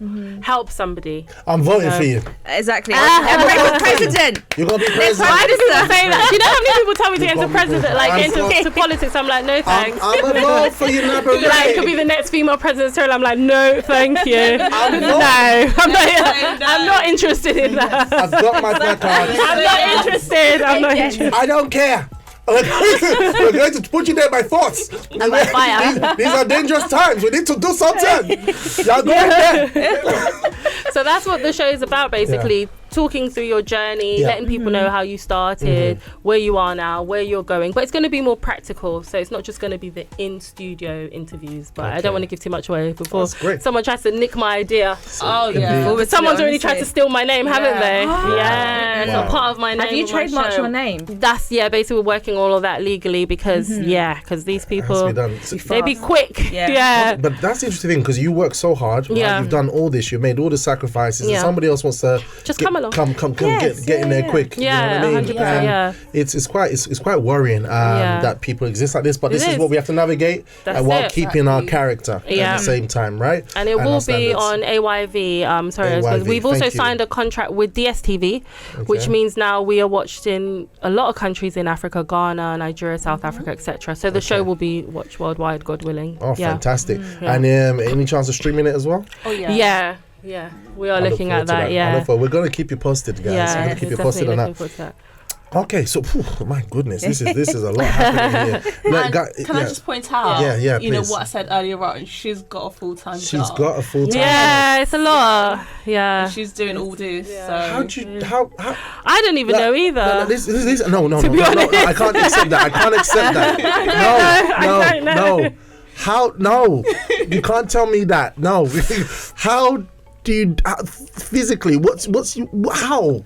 somebody. I'm voting for you. Exactly. Naberay for president. You're gonna be president. Why do people say that? Do you know how many people tell me to get into president, like into politics? I'm like, no thanks. I'm a vote for you, Naberay. Like, could be the next female president. I'm like, no, thank you. I'm not interested in that. I've got my placard. I'm not interested. I don't care. We're going to put you there by force. And by fire. These are dangerous times. We need to do something. You're going there. So that's what the show is about, basically. Talking through your journey, letting people know how you started, where you are now, where you're going. But it's going to be more practical. So it's not just going to be the in-studio interviews. But I don't want to give too much away before someone tries to nick my idea. But someone's already tried to steal my name, haven't they? It's not part of my name. Have you trademarked your name? That's, basically we're working all of that legally because, because these people, they be quick. But that's the interesting thing, because you work so hard. Right? You've done all this. You've made all the sacrifices. And somebody else wants to just come along. Come, get in there quick. You know what I mean? 100%, It's quite worrying that people exist like this, but this is what we have to navigate while keeping our character at the same time, right? And it will be on AYV. AYV. We've also signed a contract with DSTV, which means now we are watched in a lot of countries in Africa, Ghana, Nigeria, South Africa, etc. So the show will be watched worldwide, God willing. Oh, fantastic. And any chance of streaming it as well? Oh, yeah. Yeah, we are looking at that. We're going to keep you posted, guys. We're going to keep you posted on that. Okay, so my goodness, this is a lot happening here. Like, can I just point out? Yeah, you know what I said earlier on. She's got a full-time job. She's got a full-time job. It's a lot. Yeah. And she's doing all this. So how I don't even know either. No, I can't accept that. No. How? No, you can't tell me that. No, how? Do you physically? How?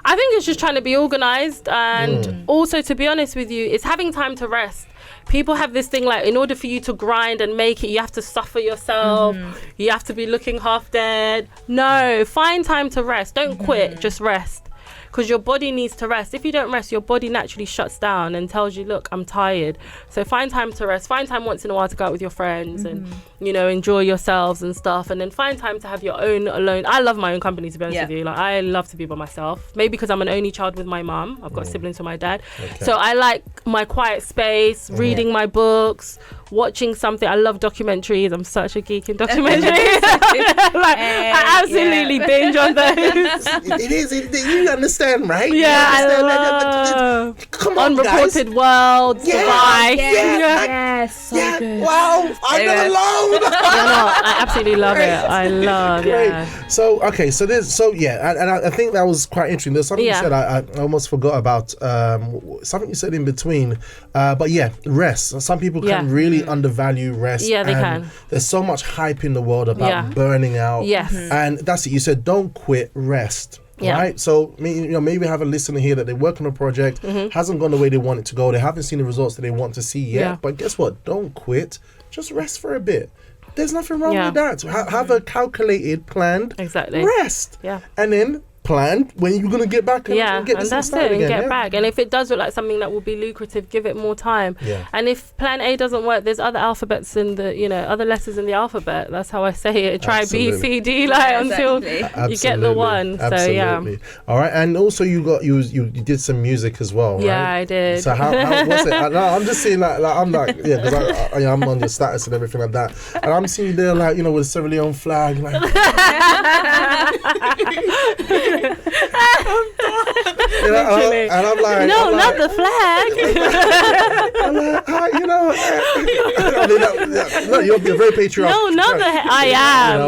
I think it's just trying to be organized, and also, to be honest with you, it's having time to rest. People have this thing like, in order for you to grind and make it, you have to suffer yourself. You have to be looking half dead. No, find time to rest. Don't quit. Just rest. Because your body needs to rest. If you don't rest, your body naturally shuts down and tells you, look, I'm tired. So find time to rest. Find time once in a while to go out with your friends and, you know, enjoy yourselves and stuff. And then find time to have your own alone. I love my own company, to be honest with you. Like, I love to be by myself. Maybe because I'm an only child with my mum. I've got siblings with my dad. Okay. So I like my quiet space, reading my books, watching something. I love documentaries. I'm such a geek in documentaries. I absolutely binge on those. It is. You understand, right? Yeah, I love Come on, Unreported guys. World, Survive. Yes, so good. Wow, I'm not alone. I absolutely love it. I love it. So, okay, so I think that was quite interesting. There's something you said I almost forgot about, something you said in between. But rest. Some people can really undervalue rest. Yeah, they can. There's so much hype in the world about burning out. Yes. And that's it. You said, don't quit, rest. Yeah. Right, so maybe have a listener here that they work on a project, hasn't gone the way they want it to go. They haven't seen the results that they want to see yet. But guess what? Don't quit. Just rest for a bit. There's nothing wrong with that. Have a calculated, planned rest. Yeah, and then plan when you're going to get back and get this that's started it, and again. get back. And if it does look like something that will be lucrative, give it more time. And if plan A doesn't work, there's other alphabets in the, other letters in the alphabet. That's how I say it. Try B, C, D, until you get the one. Absolutely. So all right, and also you did some music as well, right? Yeah, I did. So how was it? I'm just seeing because I'm on your status and everything like that, and I'm seeing you there with a Sierra Leone flag, like. And I'm like, no, not the flag. I'm like, you're very patriotic. No, not the. I am.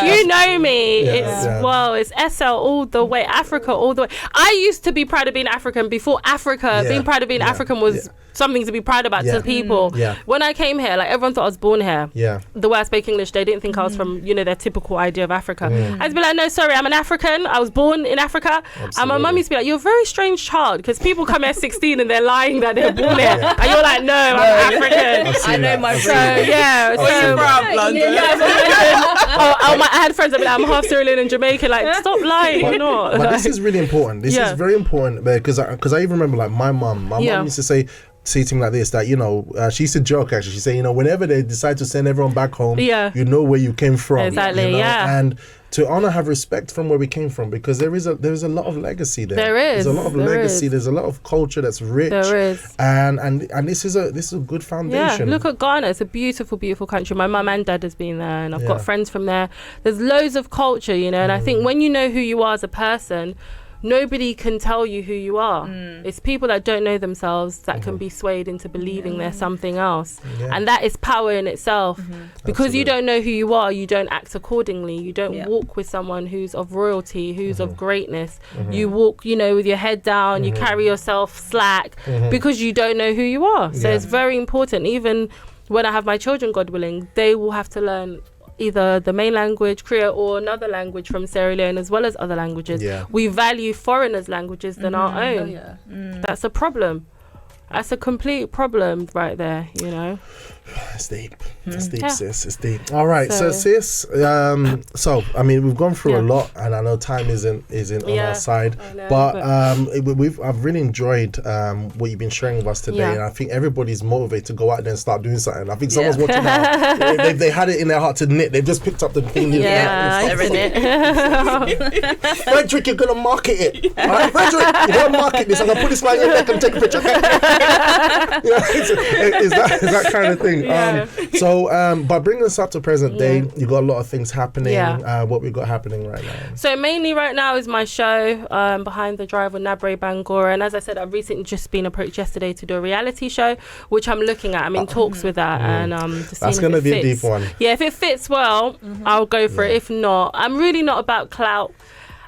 You know me. It's it's SL all the way, Africa all the way. I used to be proud of being African before Africa. Being proud of being African was something to be proud about to people. When I came here, everyone thought I was born here. The way I speak English, they didn't think I was from their typical idea of Africa. I'd be like, no, sorry, I'm an African. I was born in Africa. Absolutely. And my mum used to be like, you're a very strange child, because people come here 16 and they're lying that they're born here, and you're like, no, I'm African. I know my so yeah. Where you from? London. I had friends that be like, I'm half Sierra Leone and Jamaican. Like, stop lying, you're not. But this is really important. This is very important because I even remember my mum used to say things like this, that she used to joke, actually. She said, whenever they decide to send everyone back home, you know where you came from. Exactly. And to honor, have respect from where we came from, because there is a lot of legacy there. There's a lot of legacy. There's a lot of culture that's rich. There is. And this is a good foundation. Yeah, look at Ghana. It's a beautiful, beautiful country. My mum and dad has been there, and I've got friends from there. There's loads of culture, and I think when you know who you are as a person, nobody can tell you who you are. It's people that don't know themselves that can be swayed into believing they're something else. And that is power in itself. Because you don't know who you are, you don't act accordingly. You don't walk with someone who's of royalty, who's of greatness. You walk, with your head down, you carry yourself slack because you don't know who you are. So it's very important. Even when I have my children, God willing, they will have to learn either the main language, Creole, or another language from Sierra Leone, as well as other languages. We value foreigners' languages than our own. That's a problem. That's a complete problem right there, It's deep. It's deep, sis. It's deep. All right, so sis, we've gone through a lot, and I know time isn't on our side, but I've really enjoyed what you've been sharing with us today, and I think everybody's motivated to go out there and start doing something. I think someone's watching now. They had it in their heart to knit. They've just picked up the thing. Frederick, you're gonna market it. All right, Frederick, you're gonna market this. I'm gonna put this right in your neck and take a picture. It's that kind of thing. thing. But bringing us up to present day, you got a lot of things happening. What we got happening right now? So mainly right now is my show, Behind the Drive with Naberay Bangura. And as I said, I've recently just been approached yesterday to do a reality show, which I'm looking at. I'm in talks with that. And that's going to be a deep one. Yeah, if it fits well, I'll go for it. If not, I'm really not about clout.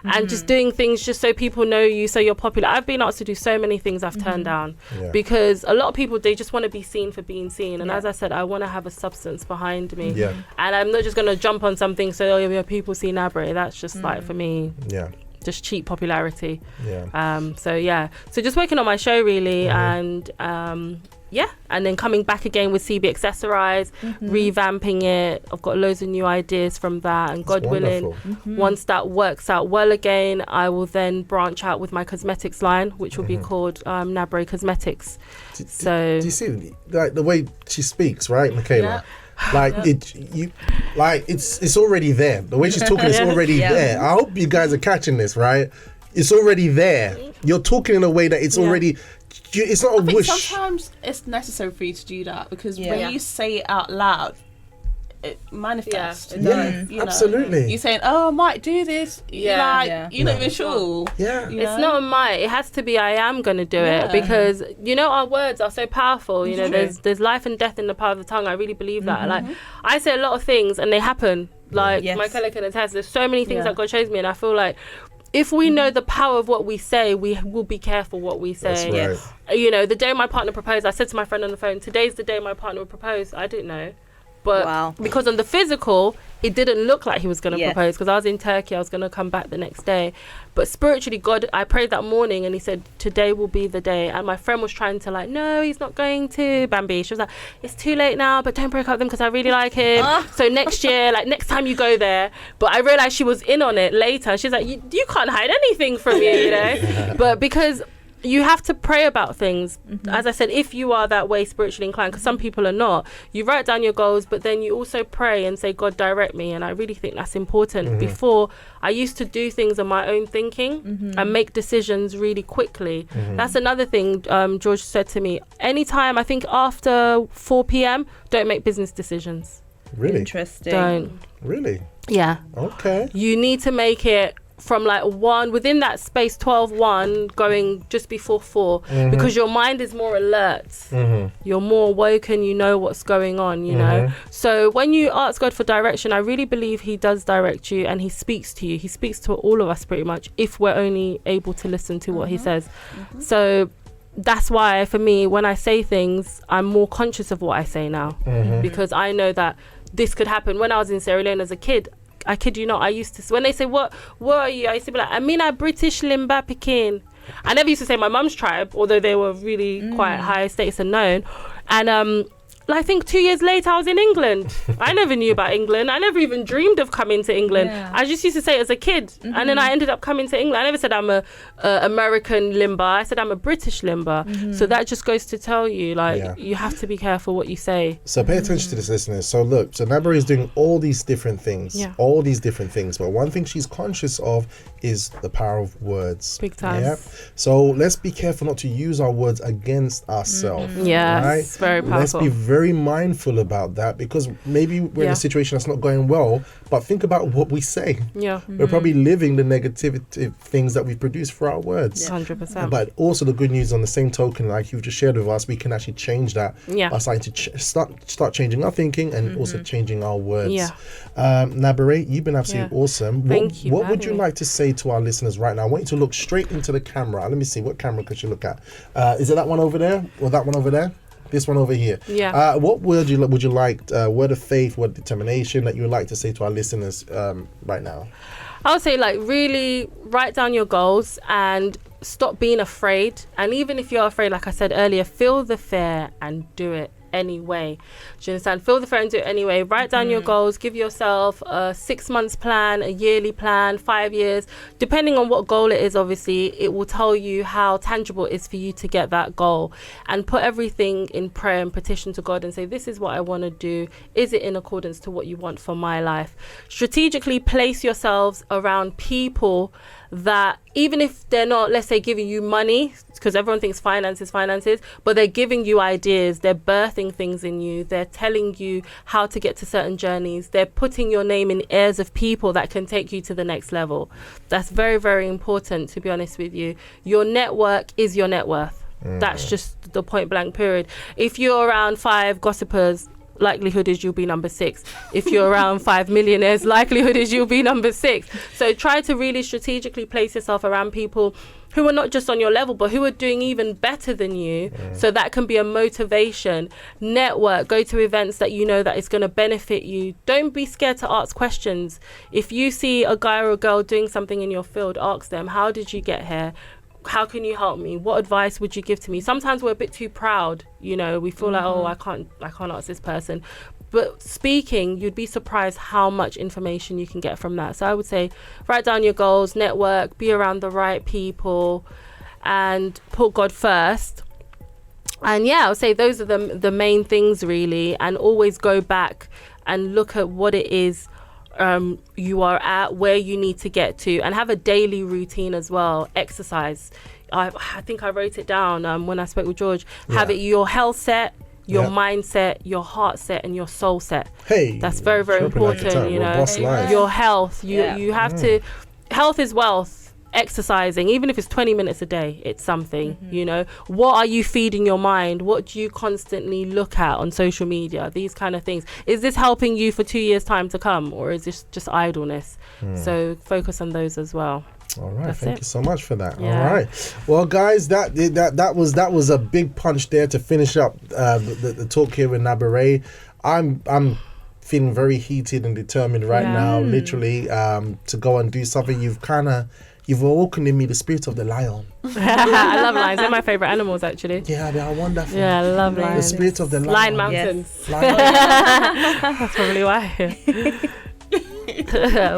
And just doing things just so people know you, so you're popular. I've been asked to do so many things I've turned down because a lot of people, they just want to be seen for being seen. And as I said, I want to have a substance behind me. And I'm not just going to jump on something so people see Naberay. That's just like, for me, just cheap popularity. So just working on my show really, and and then coming back again with CB Accessorize, revamping it. I've got loads of new ideas from that, and God willing, once that works out well again, I will then branch out with my cosmetics line, which will be called Naberay Cosmetics. Do you see like the way she speaks, right, Michaela? Like it's already there. The way she's talking is already there. I hope you guys are catching this, right? It's already there. You're talking in a way that it's already. It's not a wish. Sometimes it's necessary for you to do that because when you say it out loud, it manifests. Absolutely. You're saying, "Oh, I might do this." You're not even sure. It's not a might. It has to be. I am going to do it because our words are so powerful. There's life and death in the power of the tongue. I really believe that. Like I say a lot of things and they happen. Like my colleague can attest. There's so many things that God shows me, and I feel like. If we know the power of what we say, we will be careful what we say. That's right. The day my partner proposed, I said to my friend on the phone, today's the day my partner would propose. I didn't know. But because on the physical, it didn't look like he was going to propose because I was in Turkey. I was going to come back the next day. But spiritually, God, I prayed that morning and he said, today will be the day. And my friend was trying to no, he's not going to. Bambi. She was like, it's too late now, but don't break up with him because I really like him. So next year, next time you go there. But I realized she was in on it later. She's like, you can't hide anything from me, But because... you have to pray about things. As I said, if you are that way spiritually inclined, because some people are not, you write down your goals, but then you also pray and say, God, direct me. And I really think that's important. Before, I used to do things on my own thinking and make decisions really quickly. That's another thing George said to me. Anytime, I think after 4 p.m, don't make business decisions. Really? Interesting. Don't. Really? Yeah. Okay. You need to make it from 1 within that space, 12-1 going just before 4 because your mind is more alert. You're more awoken, you know what's going on, you know. So when you ask God for direction, I really believe he does direct you and he speaks to you. He speaks to all of us pretty much if we're only able to listen to what he says. So that's why for me, when I say things, I'm more conscious of what I say now because I know that this could happen. When I was in Sierra Leone as a kid, I kid you not, I used to, when they say, what are you? I used to be like, I mean, a British Limba Pekin. I never used to say my mum's tribe, although they were really quite high status and known. And I think 2 years later, I was in England. I never knew about England. I never even dreamed of coming to England. I just used to say it as a kid. And then I ended up coming to England. I never said I'm a American Limba. I said I'm a British Limba. So that just goes to tell you, you have to be careful what you say. So pay attention to this, listeners. So look, Naberay is doing all these different things. All these different things. But one thing she's conscious of is the power of words. Big time. So let's be careful not to use our words against ourselves. Yes, very powerful. Let's be very mindful about that because maybe we're in a situation that's not going well, but think about what we say. We're probably living the negativity things that we produce for our words. 100%. But also the good news on the same token, like you've just shared with us, we can actually change that by starting to start changing our thinking and also changing our words. Naberay, you've been absolutely awesome. Thank you. What would you like to say to our listeners right now? I want you to look straight into the camera. Let me see, what camera could you look at? Is it that one over there or that one over there? This one over here. What would you like, word of faith, word of determination that you would like to say to our listeners right now? I would say really write down your goals and stop being afraid. And even if you're afraid, like I said earlier, feel the fear and do it anyway. Do you understand? Feel the fear and do it anyway. Write down your goals. Give yourself a 6 months plan, a yearly plan, 5 years. Depending on what goal it is, obviously, it will tell you how tangible it is for you to get that goal. And put everything in prayer and petition to God and say, this is what I want to do. Is it in accordance to what you want for my life? Strategically place yourselves around people that even if they're not, let's say, giving you money, because everyone thinks finances, but they're giving you ideas, they're birthing things in you, they're telling you how to get to certain journeys, they're putting your name in ears of people that can take you to the next level. That's very, very important, to be honest with you. Your network is your net worth. That's just the point blank period. If you're around 5 gossipers, likelihood is you'll be number 6. If you're around 5 millionaires, likelihood is you'll be number 6. So try to really strategically place yourself around people who are not just on your level, but who are doing even better than you. So that can be a motivation. Network, go to events that you know that is going to benefit you. Don't be scared to ask questions. If you see a guy or a girl doing something in your field, ask them, how did you get here? How can you help me? What advice would you give to me? Sometimes we're a bit too proud, you know, we feel like, oh, I can't ask this person. But speaking, you'd be surprised how much information you can get from that. So I would say write down your goals, network, be around the right people, and put God first. And yeah, I would say those are the main things really. And always go back and look at what it is you are at, where you need to get to, and have a daily routine as well. Exercise. I think I wrote it down when I spoke with George. Have it your health set, your mindset, your heart set, and your soul set. Hey, that's very, very important. You know, your health. You have to. Health is wealth. Exercising, even if it's 20 minutes a day, it's something. You know, what are you feeding your mind? What do you constantly look at on social media? These kind of things. Is this helping you for 2 years time to come, or is this just idleness? So focus on those as well. All right, thank you so much for that. All right, well, guys, that was a big punch there to finish up the talk here with Naberay. I'm feeling very heated and determined right now, literally, to go and do something. You've awoken in me the spirit of the lion. I love lions. They're my favourite animals, actually. Yeah, they are wonderful. Yeah, I love lions. The spirit of the lion. Lion mountains. Yes. That's probably why.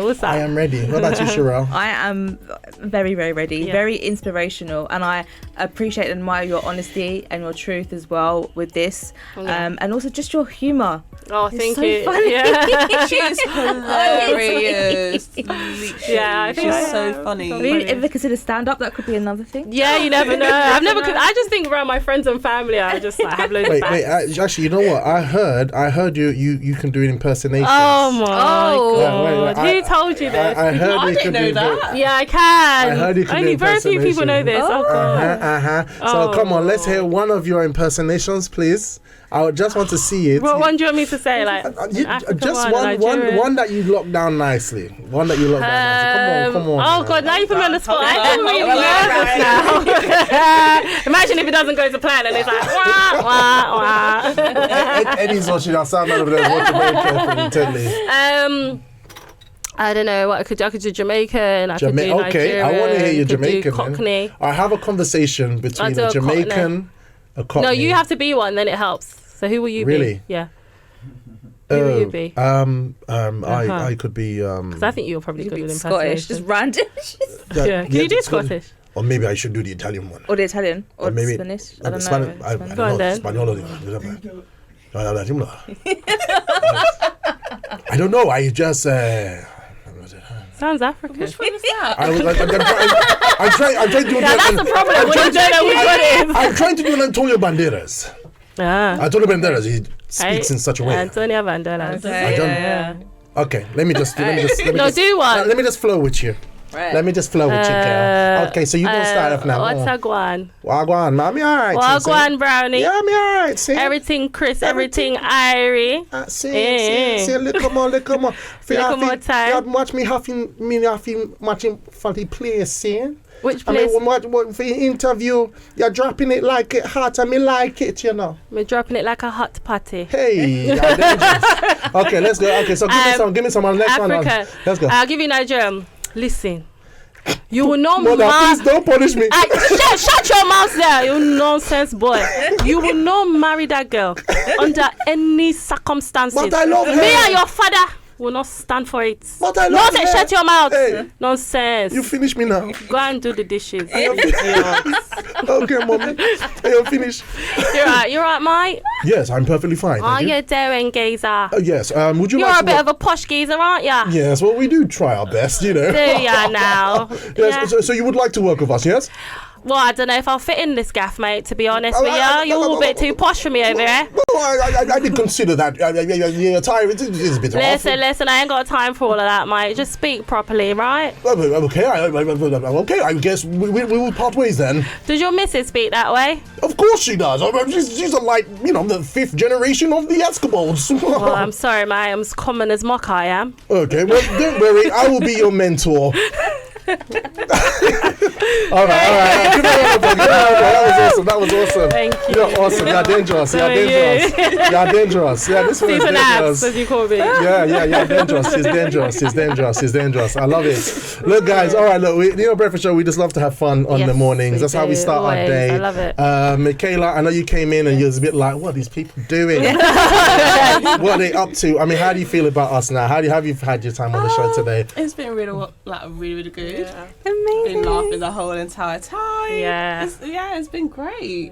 What's that? I am ready. What about you, Sherelle? I am very, very ready. Very inspirational, and I appreciate and admire your honesty and your truth as well with this, and also just your humour. Oh, thank so you. Funny. Yeah. She's hilarious. Yeah, I think she's so funny. Have you ever considered stand-up? That could be another thing. Yeah, you never know. I just think around my friends and family, I just have loads of facts. Actually, you know what? I heard you can do an impersonation. Oh my God. Wait, who told you this? I heard I didn't know that. Yeah, I can. I heard you can Only do very few people know this. Oh God. So come on, let's hear one of your impersonations, please. I would just want to see it. What one do you want me to say? Like just one that you locked down nicely. One that you locked down nicely. Come on. Oh God, now you put me on the spot. I'm really nervous now. Imagine if it doesn't go to plan and it's like wah wah wah. Eddie's watching. I sound over there watching very carefully, intently. I don't know what I could do. Jamaican. I could do Nigerian. Okay, I want to hear your Jamaican. Cockney. I have a conversation between a Jamaican, a Cockney. No, you have to be one, then it helps. So who will you be? Really? Yeah. Who will you be? I could be. Because I think you're probably good with Scottish, just random. Yeah. Can you do Scottish? Or maybe I should do the Italian one. Or the Italian, or maybe Spanish. I don't know. I don't know. I don't know. I just. Sounds African. Which one is that? I'm trying to do that's the problem. When you don't know which one it is. I'm trying to do an Antonio Banderas. Antonio Banderas, he speaks in such a way. Antonio Banderas. Okay, let me just do one. Let me just flow with you. Right. Let me just flow with you, girl. Okay, so you gonna start off now. What's Wagwan? Wagwan, mommy, alright. Wagwan, brownie. Yeah, me alright. See everything, Chris. Everything, Irie. See, little more. Little more time. You watch me having watching for the place, see. Which place? I mean, what for your interview, you're dropping it like it hot, and me like it, you know. We're dropping it like a hot patty. Hey, you're dangerous. Okay, let's go. Okay, so give me some on the next Africa. one. Let's go. I'll give you Nigeria. Listen, you will not please don't punish me. Shut your mouth there, you nonsense boy. You will not marry that girl under any circumstances. But I love her. Me and your father will not stand for it. But I love Nonsense, it. shut your mouth. Hey. Nonsense. You finish me now. Go and do the dishes. Okay, mommy. Hey, I'm finished. You're right, mate. Yes, I'm perfectly fine. Are Thank you doing, geezer? Yes. Would you You're like a to bit work- of a posh geezer, aren't you? Yes, well, we do try our best, you know. Do ya now? Yes, so you would like to work with us, yes? Well, I don't know if I'll fit in this gaff, mate, to be honest with you. You're all a bit too posh for me over here. Well, I did consider that. Your attire is a bit off. Listen, I ain't got time for all of that, mate. Just speak properly, right? Okay, I guess we will part ways then. Does your missus speak that way? Of course she does. She's like, the 5th generation of the Escobols. Well, I'm sorry, mate. I'm as common as Mock, I am. Okay, well, don't worry. I will be your mentor. all right. Give me a round of applause. That was awesome. Thank you. You're awesome. You're dangerous. You're dangerous. Yeah, this one is Stephen dangerous. Abs, as you call me. Yeah, you're dangerous. He's dangerous. I love it. Look, guys, all right, look, Breakfast Show, we just love to have fun on the mornings. That's how we start our day. I love it. Michaela, I know you came in and you was a bit like, what are these people doing? What are they up to? I mean, how do you feel about us now? Have you had your time on the show today? It's been really good. Yeah. Been laughing the whole entire time. Yeah. It's been great.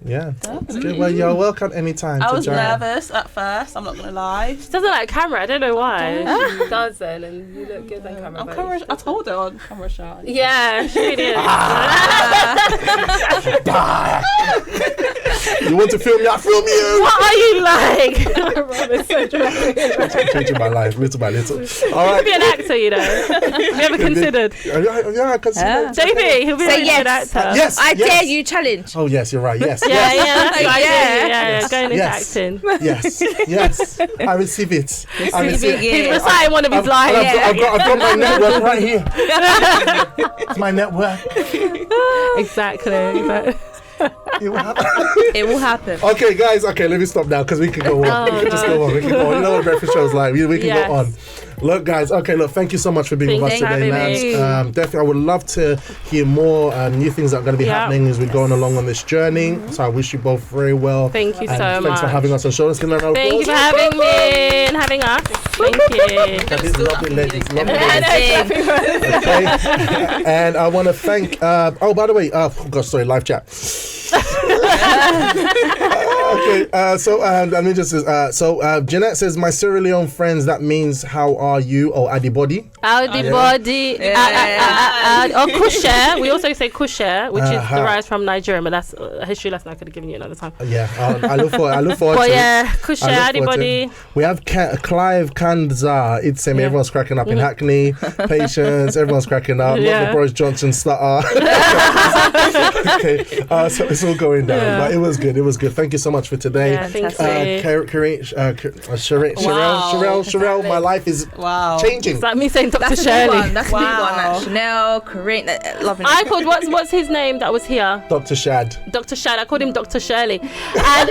Yeah. It's good. Well, you're welcome anytime. I to was join. nervous at first, I'm not going to lie. She doesn't like camera. I don't know why. She doesn't, and you look good on camera. I told her on camera shy. Yeah, she really is. You want to film me? I film you. What are you like? Changing my life little by little. All You right. could be an actor, you know. Have you ever considered? Yeah, I consider. JP, he'll be a Say really yes. good actor. Yes. I yes. dare you challenge. Oh yes, you're right. Yes. Yeah, that's what I do. Yeah. Yeah, going into Yes. acting. Yes. I receive it. I receive it. He's reciting one of his I've lines. got my network right here. It's my network. Exactly. It will happen. It will happen. Okay, guys. Okay, let me stop now because we can go on. Oh, We can just go on. We can go on. You know what breakfast show's like. We can Yes. go on. Look, guys. Okay, look. Thank you so much for being with us Thank today, you. man. Definitely, I would love to hear more new things that are going to be happening as we're going along on this journey. So I wish you both very well. Thank you And so much. thanks for having us on show. Let's give them a round of Thank you for applause. having me and having us. Thank you. These lovely ladies. Lovely ladies. Okay. And I want to thank. Oh, by the way. Oh gosh, sorry. Live chat. Okay. So let me just. So Jeanette says, "My Sierra Leone friends. That means how are you? Oh, Adibody. Adibody. Or kusher. We also say kusher, which is derived from Nigeria, but that's a history lesson I could have given you another time. Yeah. I look forward. But to yeah, it. kusher, I look forward to Adibody. it. We have Clive Kanza. It's him. Everyone's cracking up in Hackney. Patience. Everyone's cracking up. Not the Boris Johnson stutter. Okay. So it's all going down, but it was good. It was good. Thank you so much for today. Yeah, thank you. Sherelle, my life is changing. It's like me saying Dr. That's a Shirley. big one. That's a big one. Like Chanel, Corinne, loving it. I called what's his name that was here? Dr. Shad. Dr. Shad. I called him Dr. Shirley. And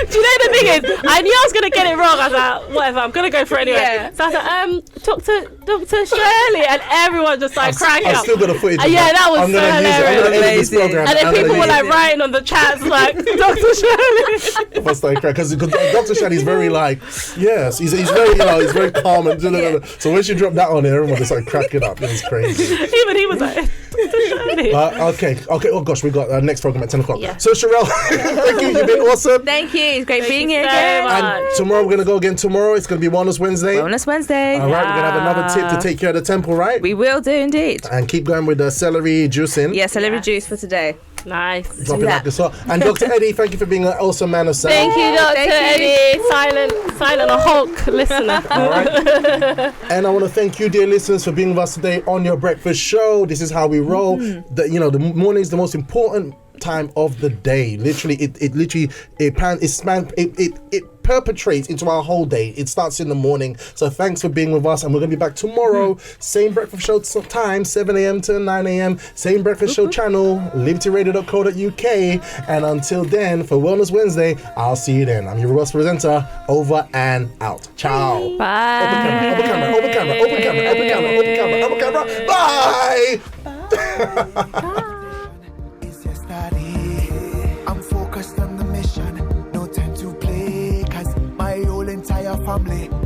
do you know the thing is, I knew I was gonna get it wrong. I was like, whatever, I'm gonna go for it anyway. Yeah. So I was like, Dr. Shirley, and everyone just like cracking I've up. still got a footage. Yeah, that was I'm so gonna use it. I'm hilarious. gonna edit this program. And then I'm people gonna were use like it. writing on the chats like Dr. Shirley. If I started crying, because Dr. Shad is very like, yes, he's very he's very calm and so when she dropped that on there, everyone just like cracking up. It was crazy. Even he was like, Dr. Shirley. Okay. Oh gosh, we got our next program at 10 o'clock. Yeah. So Sherelle, thank you. You've been awesome. Thank you. It's great being you here so again. much. And tomorrow we're gonna go again. Tomorrow it's gonna be Wellness Wednesday. Wellness Wednesday. All right, we're gonna have another tip to take care of the temple, right? We will do indeed. And keep going with the celery juicing. Yeah, celery juice for today. Nice. Drop it like this. And Dr. Eddie, thank you for being an awesome man of sound. Thank you, Dr. Thank you. Eddie. Silent a Hulk listener. All right. And I want to thank you, dear listeners, for being with us today on your breakfast show. This is how we roll. The morning is the most important time of the day. Literally, it perpetrates into our whole day. It starts in the morning. So thanks for being with us, and we're gonna be back tomorrow. Same breakfast show time, 7 a.m. to 9 a.m. Same breakfast show channel, libertyradio.co.uk. And until then, for Wellness Wednesday, I'll see you then. I'm your robust presenter. Over and out. Ciao. Bye. Open camera. Open camera. Open camera. Open camera. Open camera. Open camera. Open camera. Bye. It's yesterday. I'm focused on the mission. No time to play, 'cause my whole entire family family.